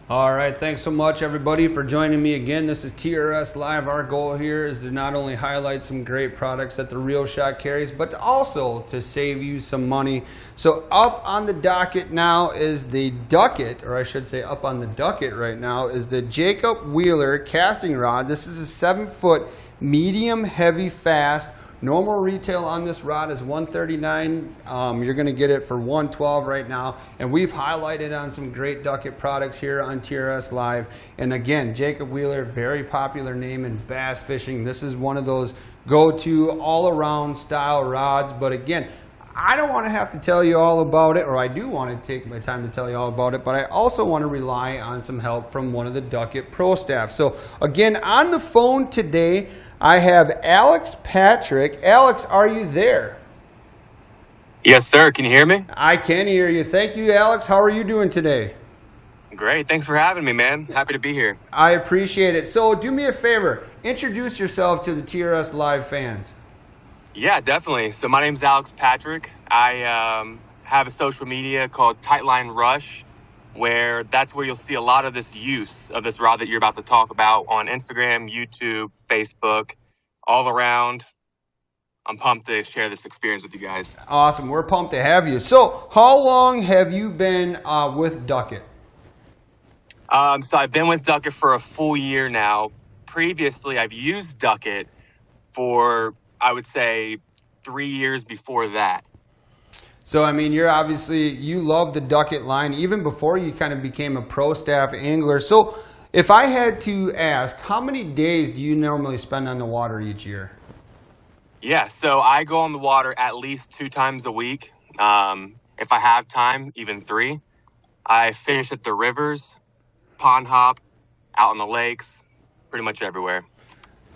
All right, thanks so much everybody for joining me again. This is TRS Live. Our goal here is to not only highlight some great products that the Real Shot carries, but also to save you some money. So up on the docket now is the Ducket, or I should say up on the Ducket right now is the Jacob Wheeler casting rod. This is a 7-foot, medium, heavy, fast. Normal retail on this rod is $139. You're going to get it for $112 right now. And we've highlighted on some great Ducket products here on TRS Live. And again, Jacob Wheeler, very popular name in bass fishing. This is one of those go-to all-around style rods. But again, I don't want to have to tell you all about it, or I do want to take my time to tell you all about it, but I also want to rely on some help from one of the Ducket Pro staff. So again, on the phone today, I have Alex Patrick. Alex, are you there? Yes, sir. Can you hear me? I can hear you. Thank you, Alex. How are you doing today? Great. Thanks for having me, man. Happy to be here. I appreciate it. So do me a favor. Introduce yourself to the TRS Live fans. Yeah, definitely. So my name's Alex Patrick. I have a social media called Tightline Rush, where that's where you'll see a lot of this use of this rod that you're about to talk about on Instagram, YouTube, Facebook, all around. I'm pumped to share this experience with you guys. Awesome. We're pumped to have you. So how long have you been with Ducket? So I've been with Ducket for a full year now. Previously, I've used Ducket for, I would say, 3 years before that. So, I mean, you love the Ducket line even before you kind of became a pro staff angler. So, if I had to ask, how many days do you normally spend on the water each year? Yeah, so I go on the water at least 2 times a week. If I have time, even 3. I fish at the rivers, pond hop, out on the lakes, pretty much everywhere.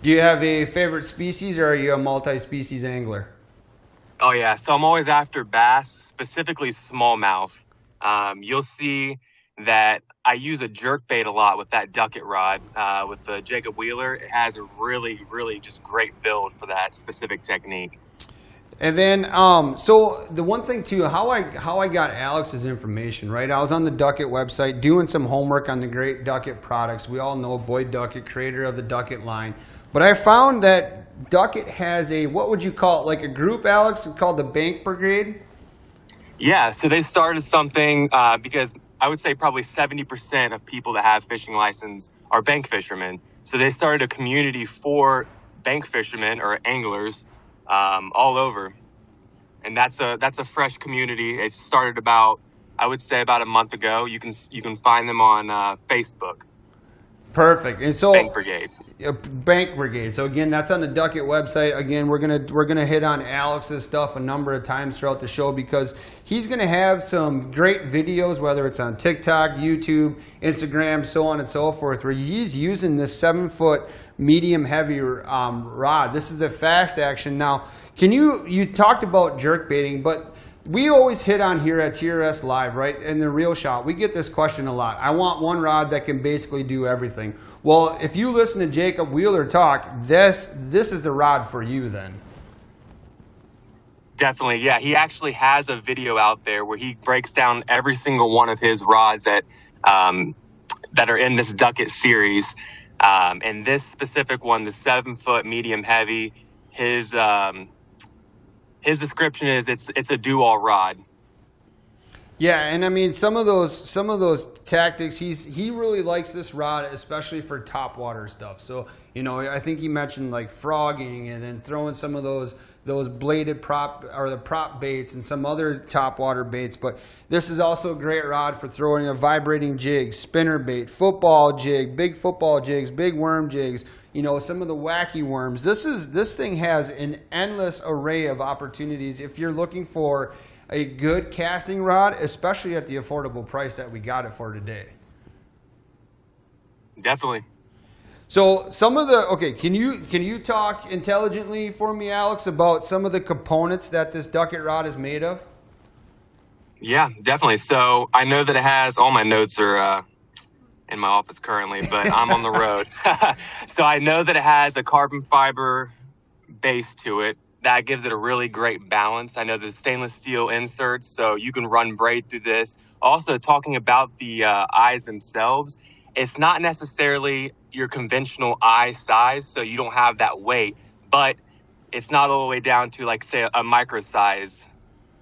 Do you have a favorite species, or are you a multi-species angler? Oh, yeah. So I'm always after bass, specifically smallmouth. You'll see that I use a jerkbait a lot with that Ducket rod. With the Jacob Wheeler, it has a really, really just great build for that specific technique. And then, so the one thing too, how I got Alex's information, right? I was on the Ducket website doing some homework on the great Ducket products. We all know Boyd Ducket, creator of the Ducket line. But I found that Ducket has a, what would you call it, like a group, Alex, called the Bank Brigade? Yeah, so they started something because I would say probably 70% of people that have fishing license are bank fishermen. So they started a community for bank fishermen or anglers all over, and that's a fresh community. It started about, I would say, about a month ago. You can find them on Facebook. Perfect. And so Bank Brigade. Bank Brigade. So again, that's on the Ducket website. Again, we're gonna hit on Alex's stuff a number of times throughout the show because he's gonna have some great videos, whether it's on TikTok, YouTube, Instagram, so on and so forth, where he's using this 7-foot medium heavy rod. This is the fast action. Now, you talked about jerk baiting, but we always hit on here at TRS Live, right? In the Reel Shot, we get this question a lot. I want one rod that can basically do everything. Well, if you listen to Jacob Wheeler talk, this is the rod for you then. Definitely, yeah. He actually has a video out there where he breaks down every single one of his rods that are in this Ducket series. And this specific one, the 7-foot medium heavy, his description is it's a do-all rod. Yeah, and I mean some of those tactics. He really likes this rod, especially for top water stuff. So I think he mentioned like frogging and then throwing some of those bladed prop or the prop baits and some other top water baits. But this is also a great rod for throwing a vibrating jig, spinner bait, football jig, big football jigs, big worm jigs. Some of the wacky worms. This thing has an endless array of opportunities if you're looking for a good casting rod, especially at the affordable price that we got it for today. Definitely. So can you talk intelligently for me, Alex, about some of the components that this Ducket rod is made of? Yeah, definitely. So I know that it has, all my notes are in my office currently, but I'm on the road. So I know that it has a carbon fiber base to it. That gives it a really great balance. I know the stainless steel inserts, so you can run braid through this. Also, talking about the eyes themselves, it's not necessarily your conventional eye size, so you don't have that weight, but it's not all the way down to, like, say, a micro size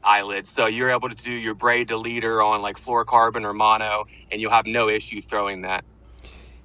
eyelid. So you're able to do your braid to leader on like fluorocarbon or mono, and you'll have no issue throwing that.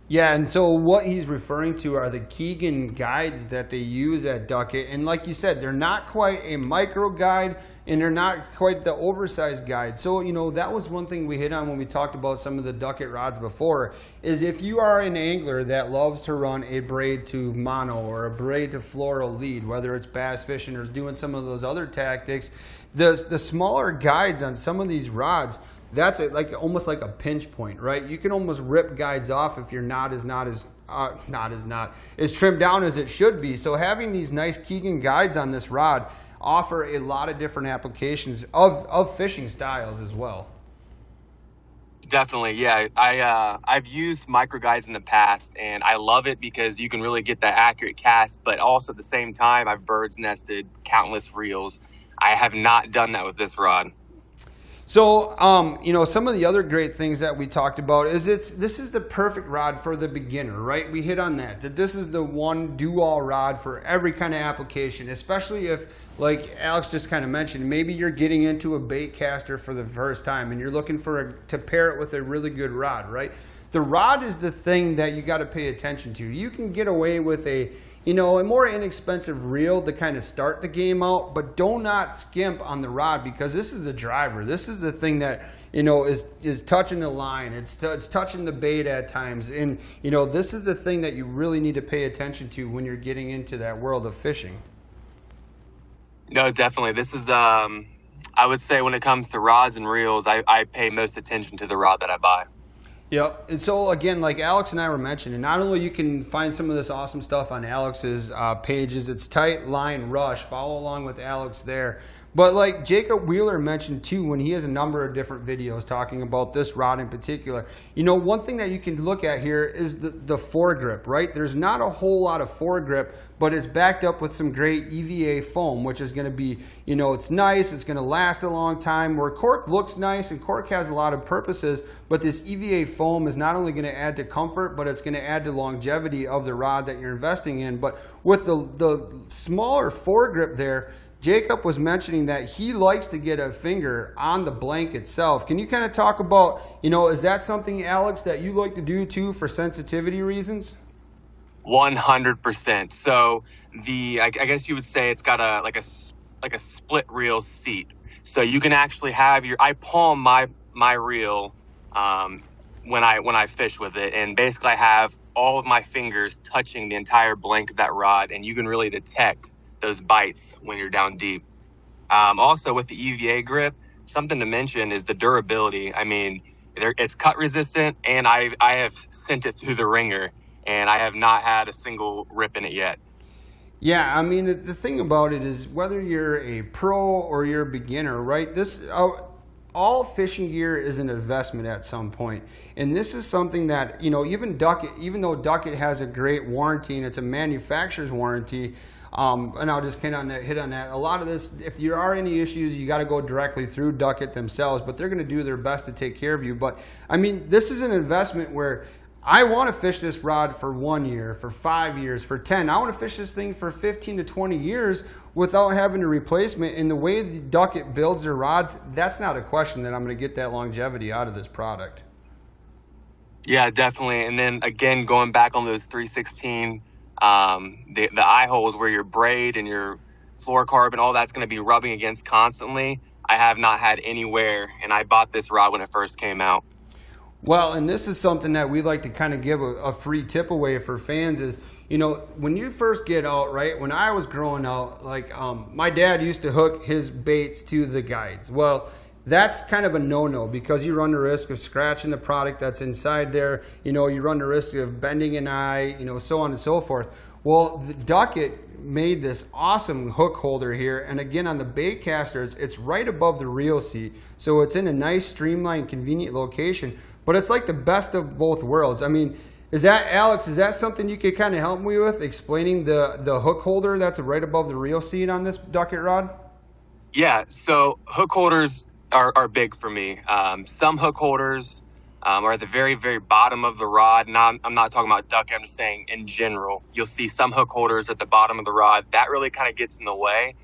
Yeah, and so what he's referring to are the Keegan guides that they use at Ducket. And like you said, they're not quite a micro guide, and they're not quite the oversized guide. So, that was one thing we hit on when we talked about some of the Ducket rods before, is if you are an angler that loves to run a braid to mono or a braid to fluoro lead, whether it's bass fishing or doing some of those other tactics, the smaller guides on some of these rods, that's almost like a pinch point, right? You can almost rip guides off if your knot is not as trimmed down as it should be. So having these nice Keegan guides on this rod offer a lot of different applications of fishing styles as well. Definitely, yeah. I've used micro guides in the past, and I love it because you can really get that accurate cast, but also at the same time, I've bird's nested countless reels. I have not done that with this rod. So, some of the other great things that we talked about is this is the perfect rod for the beginner, right? We hit on that this is the one do-all rod for every kind of application, especially if, like Alex just kind of mentioned, maybe you're getting into a bait caster for the first time and you're looking to pair it with a really good rod, right? The rod is the thing that you got to pay attention to. You can get away with a more inexpensive reel to kind of start the game out, but do not skimp on the rod because this is the driver. This is the thing that, is touching the line. It's touching the bait at times. And, this is the thing that you really need to pay attention to when you're getting into that world of fishing. No, definitely. This is, I would say when it comes to rods and reels, I pay most attention to the rod that I buy. Yep. And so again, like Alex and I were mentioning, not only you can find some of this awesome stuff on Alex's pages, it's Tight Line Rush. Follow along with Alex there. But like Jacob Wheeler mentioned too, when he has a number of different videos talking about this rod in particular, you know, one thing that you can look at here is the foregrip, right? There's not a whole lot of foregrip, but it's backed up with some great EVA foam, which is going to be, you know, it's nice, it's going to last a long time, where cork looks nice and cork has a lot of purposes, but this EVA foam is not only going to add to comfort, but it's going to add to longevity of the rod that you're investing in. But with the smaller foregrip there, Jacob was mentioning that he likes to get a finger on the blank itself. Can you kind of talk about, you know, is that something, Alex, that you like to do too for sensitivity reasons? 100%. So I guess you would say it's got a split reel seat. So you can actually have I palm my reel when I fish with it, and basically I have all of my fingers touching the entire blank of that rod, and you can really detect those bites when you're down deep. Also with the EVA grip, something to mention is the durability. I mean, it's cut resistant, and I have sent it through the ringer, and I have not had a single rip in it yet. Yeah, I mean, the thing about it is whether you're a pro or you're a beginner, right? All fishing gear is an investment at some point. And this is something that, you know, even though Duckett has a great warranty and it's a manufacturer's warranty, and I'll just hit on that. A lot of this, if there are any issues, you got to go directly through Duckett themselves, but they're going to do their best to take care of you. But I mean, this is an investment where I want to fish this rod for 1 year, for 5 years, for 10. I want to fish this thing for 15 to 20 years without having a replacement. And the way the Duckett builds their rods, that's not a question that I'm going to get that longevity out of this product. Yeah, definitely. And then again, going back on those 316, the eye holes where your braid and your fluorocarbon, all that's going to be rubbing against constantly, I have not had anywhere, and I bought this rod when it first came out. Well, and this is something that we like to kind of give a free tip away for fans is, you know, when you first get out, right, when I was growing out, like my dad used to hook his baits to the guides. Well, that's kind of a no-no because you run the risk of scratching the product that's inside there. You know, you run the risk of bending an eye, you know, so on and so forth. Well, the Duckett made this awesome hook holder here, and again on the bait casters, it's right above the reel seat, so it's in a nice, streamlined, convenient location. But it's like the best of both worlds. I mean, Alex, is that something you could kind of help me with, explaining the hook holder that's right above the reel seat on this Duckett rod? Yeah, so hook holders are big for me. Some hook holders are at the very, very bottom of the rod. Now, I'm not talking about Duckett, I'm just saying in general. You'll see some hook holders at the bottom of the rod. That really kind of gets in the way.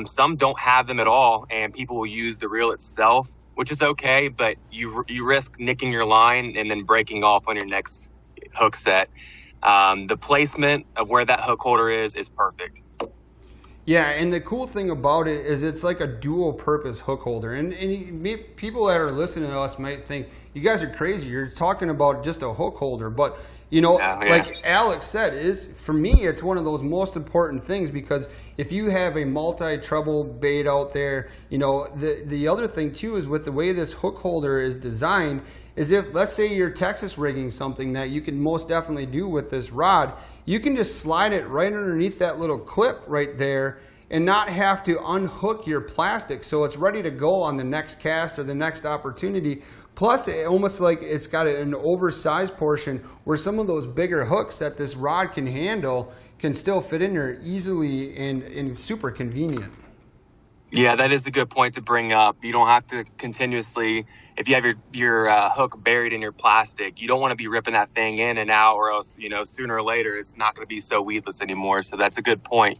Some don't have them at all, and people will use the reel itself, which is okay, but you risk nicking your line and then breaking off on your next hook set. The placement of where that hook holder is perfect. Yeah, and the cool thing about it is it's like a dual purpose hook holder. And people that are listening to us might think, you guys are crazy, you're talking about just a hook holder. But, you know, like Alex said, for me, it's one of those most important things, because if you have a multi-treble bait out there, you know, the other thing too is with the way this hook holder is designed, is if, let's say you're Texas rigging something that you can most definitely do with this rod, you can just slide it right underneath that little clip right there and not have to unhook your plastic, so it's ready to go on the next cast or the next opportunity. Plus, it almost like it's got an oversized portion where some of those bigger hooks that this rod can handle can still fit in there easily and super convenient. Yeah, that is a good point to bring up. You don't have to continuously, if you have your hook buried in your plastic, you don't want to be ripping that thing in and out, or else, you know, sooner or later it's not going to be so weedless anymore. So that's a good point.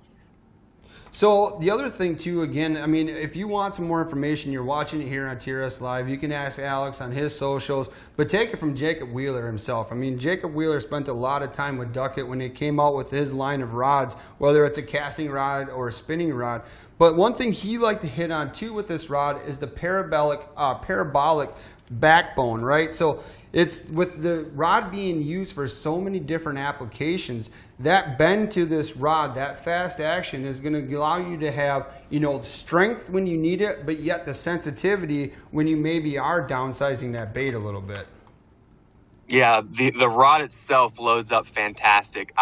So the other thing too, again, I mean, if you want some more information, you're watching it here on TRS Live, you can ask Alex on his socials, but take it from Jacob Wheeler himself. I mean, Jacob Wheeler spent a lot of time with Duckett when they came out with his line of rods, whether it's a casting rod or a spinning rod. But one thing he liked to hit on too with this rod is the parabolic backbone, right? So it's with the rod being used for so many different applications, that bend to this rod, that fast action is going to allow you to have, you know, strength when you need it, but yet the sensitivity when you maybe are downsizing that bait a little bit. Yeah, the rod itself loads up fantastic.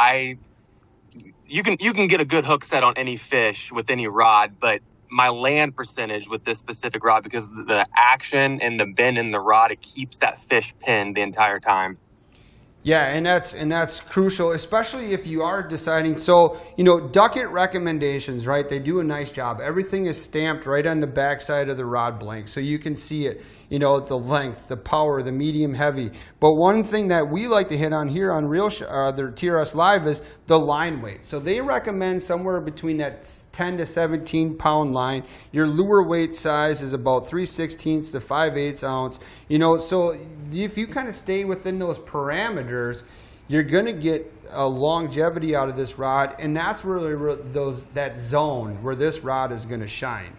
You can get a good hook set on any fish with any rod, but my land percentage with this specific rod because the action and the bend in the rod, it keeps that fish pinned the entire time. Yeah, and that's crucial, especially if you are deciding. So, you know, Duckett recommendations, right? They do a nice job. Everything is stamped right on the backside of the rod blank, so you can see it. You know, the length, the power, the medium, heavy. But one thing that we like to hit on here on the TRS Live is the line weight. So they recommend somewhere between that 10 to 17 pound line. Your lure weight size is about 3/16 to 5/8 ounce. You know, so if you kind of stay within those parameters, you're going to get a longevity out of this rod, and that's really that zone where this rod is going to shine.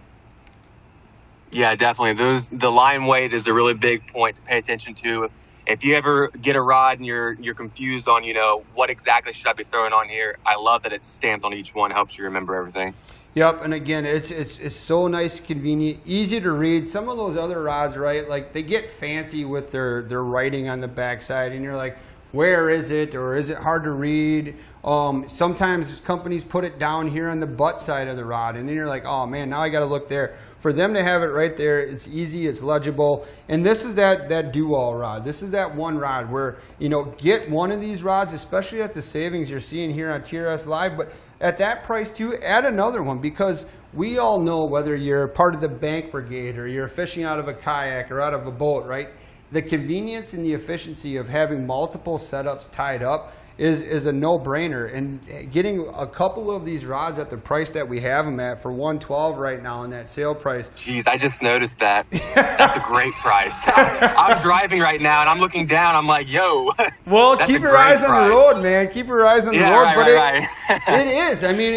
Yeah, definitely. The line weight is a really big point to pay attention to. If you ever get a rod and you're confused on, you know, what exactly should I be throwing on here, I love that it's stamped on each one. It helps you remember everything. Yep, and again, it's so nice, convenient, easy to read. Some of those other rods, right, like they get fancy with their writing on the backside, and you're like, where is it, or is it hard to read? Sometimes companies put it down here on the butt side of the rod, and then you're like, oh man, now I got to look there. For them to have it right there, it's easy, it's legible, and this is that do-all rod. This is that one rod where, you know, get one of these rods, especially at the savings you're seeing here on TRS Live, but at that price too, add another one, because we all know whether you're part of the bank brigade or you're fishing out of a kayak or out of a boat, right? The convenience and the efficiency of having multiple setups tied up is a no-brainer, and getting a couple of these rods at the price that we have them at for $112 right now in that sale price. Jeez, I just noticed that. That's a great price. I'm driving right now and I'm looking down. I'm like, yo. Well, keep your eyes on the road, man. Keep your eyes on the road. Right. It is. I mean,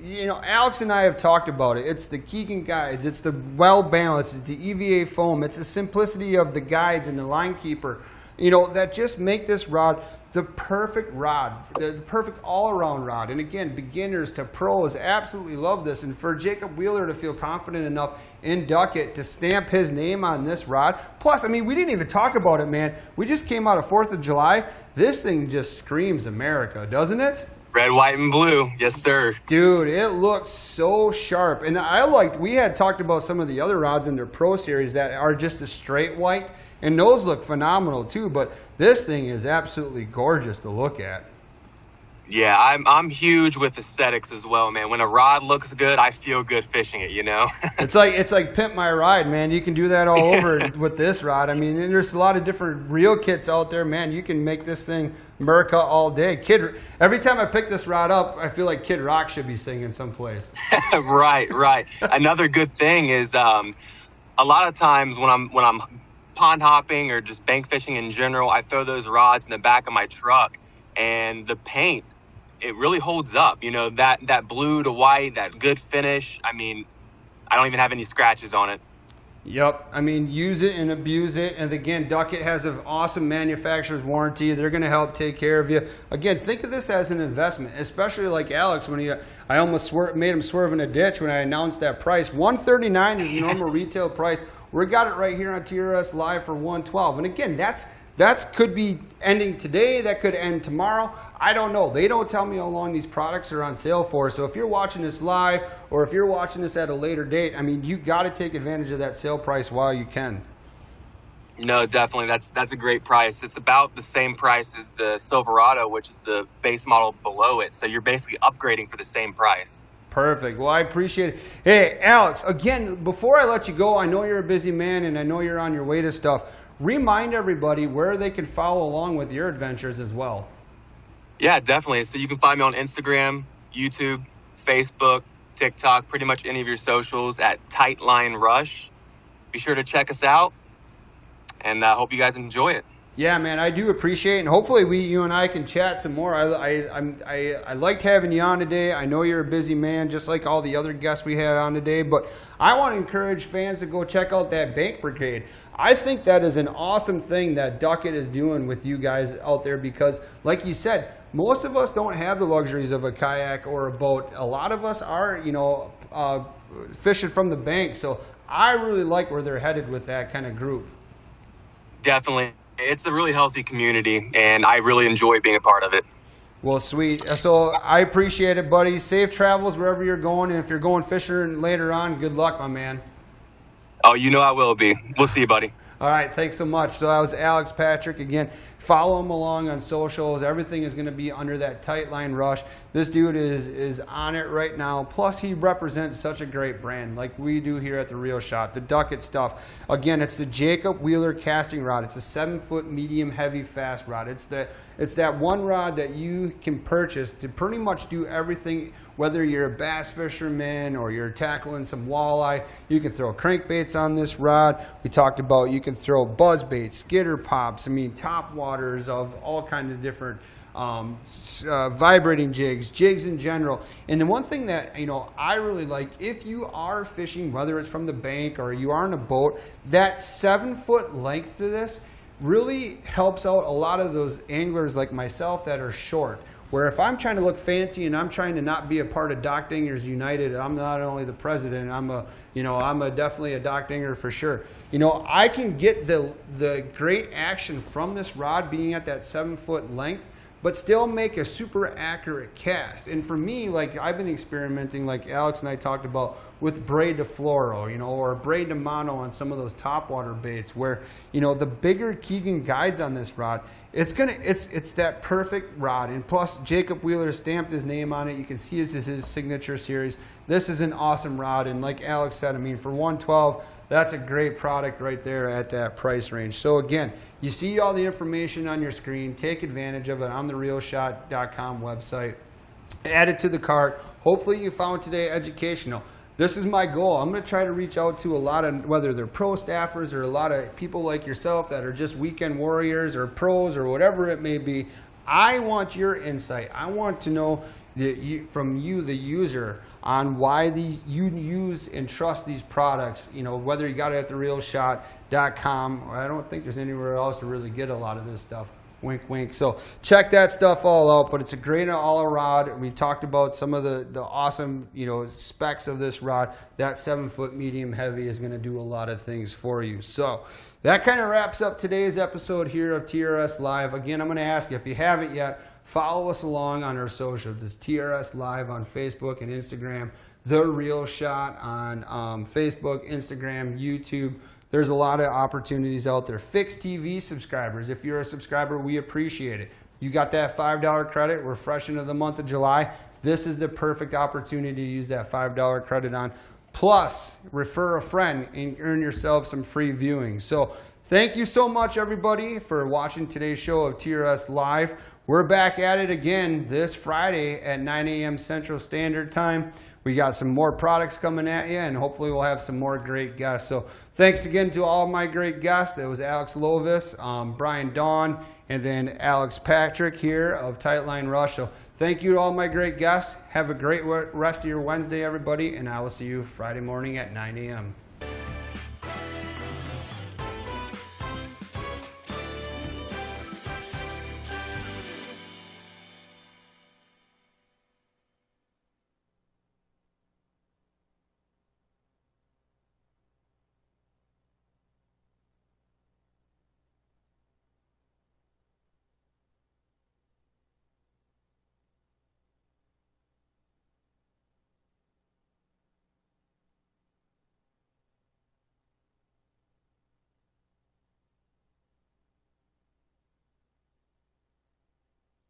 you know, Alex and I have talked about it. It's the Keegan guides. It's the well balanced. It's the EVA foam. It's the simplicity of the guides and the line keeper, you know, that just make this rod the perfect rod, the perfect all-around rod. And again, beginners to pros absolutely love this. And for Jacob Wheeler to feel confident enough in Duckett to stamp his name on this rod. Plus, I mean, we didn't even talk about it, man. We just came out of 4th of July. This thing just screams America, doesn't it? Red, white, and blue. Yes, sir. Dude, it looks so sharp. And we had talked about some of the other rods in their Pro Series that are just a straight white. And those look phenomenal too, but this thing is absolutely gorgeous to look at. Yeah, I'm huge with aesthetics as well, man. When a rod looks good, I feel good fishing it, you know? It's like Pimp My Ride, man. You can do that all over with this rod. I mean, there's a lot of different reel kits out there, man. You can make this thing America all day. Every time I pick this rod up, I feel like Kid Rock should be singing someplace. Right. Another good thing is a lot of times when I'm pond hopping or just bank fishing in general, I throw those rods in the back of my truck, and the paint, it really holds up. You know, that blue to white, that good finish. I mean, I don't even have any scratches on it. Yep. I mean, use it and abuse it. And again, Duckett has an awesome manufacturer's warranty. They're going to help take care of you. Again, think of this as an investment, especially like Alex when I almost made him swerve in a ditch when I announced that price. $139 is the normal retail price. We got it right here on TRS Live for $112. And again, that could be ending today. That could end tomorrow. I don't know. They don't tell me how long these products are on sale for. So if you're watching this live or if you're watching this at a later date, I mean, you got to take advantage of that sale price while you can. No, definitely. That's a great price. It's about the same price as the Silverado, which is the base model below it. So you're basically upgrading for the same price. Perfect. Well, I appreciate it. Hey, Alex, again, before I let you go, I know you're a busy man and I know you're on your way to stuff. Remind everybody where they can follow along with your adventures as well. Yeah, definitely. So you can find me on Instagram, YouTube, Facebook, TikTok, pretty much any of your socials at Tightline Rush. Be sure to check us out, and I hope you guys enjoy it. Yeah, man, I do appreciate it, and hopefully you and I can chat some more. I liked having you on today. I know you're a busy man, just like all the other guests we had on today, but I want to encourage fans to go check out that Bank Brigade. I think that is an awesome thing that Duckett is doing with you guys out there because, like you said, most of us don't have the luxuries of a kayak or a boat. A lot of us are, fishing from the bank, so I really like where they're headed with that kind of group. Definitely. It's a really healthy community, and I really enjoy being a part of it. Well, sweet. So I appreciate it, buddy. Safe travels wherever you're going. And if you're going fishing later on, good luck, my man. Oh, you know I will be. We'll see you, buddy. All right, thanks so much. So that was Alex Patrick. Again, follow him along on socials. Everything is going to be under that Tightline Rush. This dude is on it right now. Plus, he represents such a great brand like we do here at The Real Shot. The Ducket stuff. Again, it's the Jacob Wheeler casting rod. It's a 7-foot medium heavy fast rod. It's that one rod that you can purchase to pretty much do everything, whether you're a bass fisherman or you're tackling some walleye. You can throw crankbaits on this rod. We talked about you can throw buzz baits, skitter pops, top waters of all kinds of different vibrating jigs in general. And the one thing that I really like, if you are fishing, whether it's from the bank or you are on a boat, that 7-foot length to this really helps out a lot of those anglers like myself that are short. Where if I'm trying to look fancy and I'm trying to not be a part of Dock Dingers United, I'm not only the president, I'm definitely a Dock Dinger for sure. I can get the great action from this rod being at that 7-foot length, but still make a super accurate cast. And for me, like I've been experimenting, like Alex and I talked about, with braid to fluoro, or braid to mono on some of those topwater baits where, the bigger Keegan guides on this rod, it's that perfect rod. And plus Jacob Wheeler stamped his name on it. You can see his signature series. This is an awesome rod. And like Alex said, for $112, that's a great product right there at that price range. So again, you see all the information on your screen. Take advantage of it on the realshot.com website. Add it to the cart. Hopefully you found today educational. This is my goal. I'm going to try to reach out to a lot of, whether they're pro staffers or a lot of people like yourself that are just weekend warriors or pros or whatever it may be. I want your insight. I want to know from you, the user, on why you use and trust these products, whether you got it at therealshot.com, or I don't think there's anywhere else to really get a lot of this stuff. Wink, wink. So check that stuff all out, but it's a great all rod. We talked about some of the awesome, specs of this rod. That 7-foot medium heavy is going to do a lot of things for you. So that kind of wraps up today's episode here of TRS Live. Again, I'm going to ask you, if you haven't yet, follow us along on our social. This is TRS Live on Facebook and Instagram. The Real Shot on Facebook, Instagram, YouTube. There's a lot of opportunities out there. Fixed TV subscribers. If you're a subscriber, we appreciate it. You got that $5 credit. We're fresh into the month of July. This is the perfect opportunity to use that $5 credit on. Plus, refer a friend and earn yourself some free viewing. So thank you so much, everybody, for watching today's show of TRS Live. We're back at it again this Friday at 9 a.m. Central Standard Time. We got some more products coming at you, and hopefully we'll have some more great guests. So thanks again to all my great guests. That was Alex Lovis, Brian Dawn, and then Alex Patrick here of Tightline Rush. So thank you to all my great guests. Have a great rest of your Wednesday, everybody, and I will see you Friday morning at 9 a.m.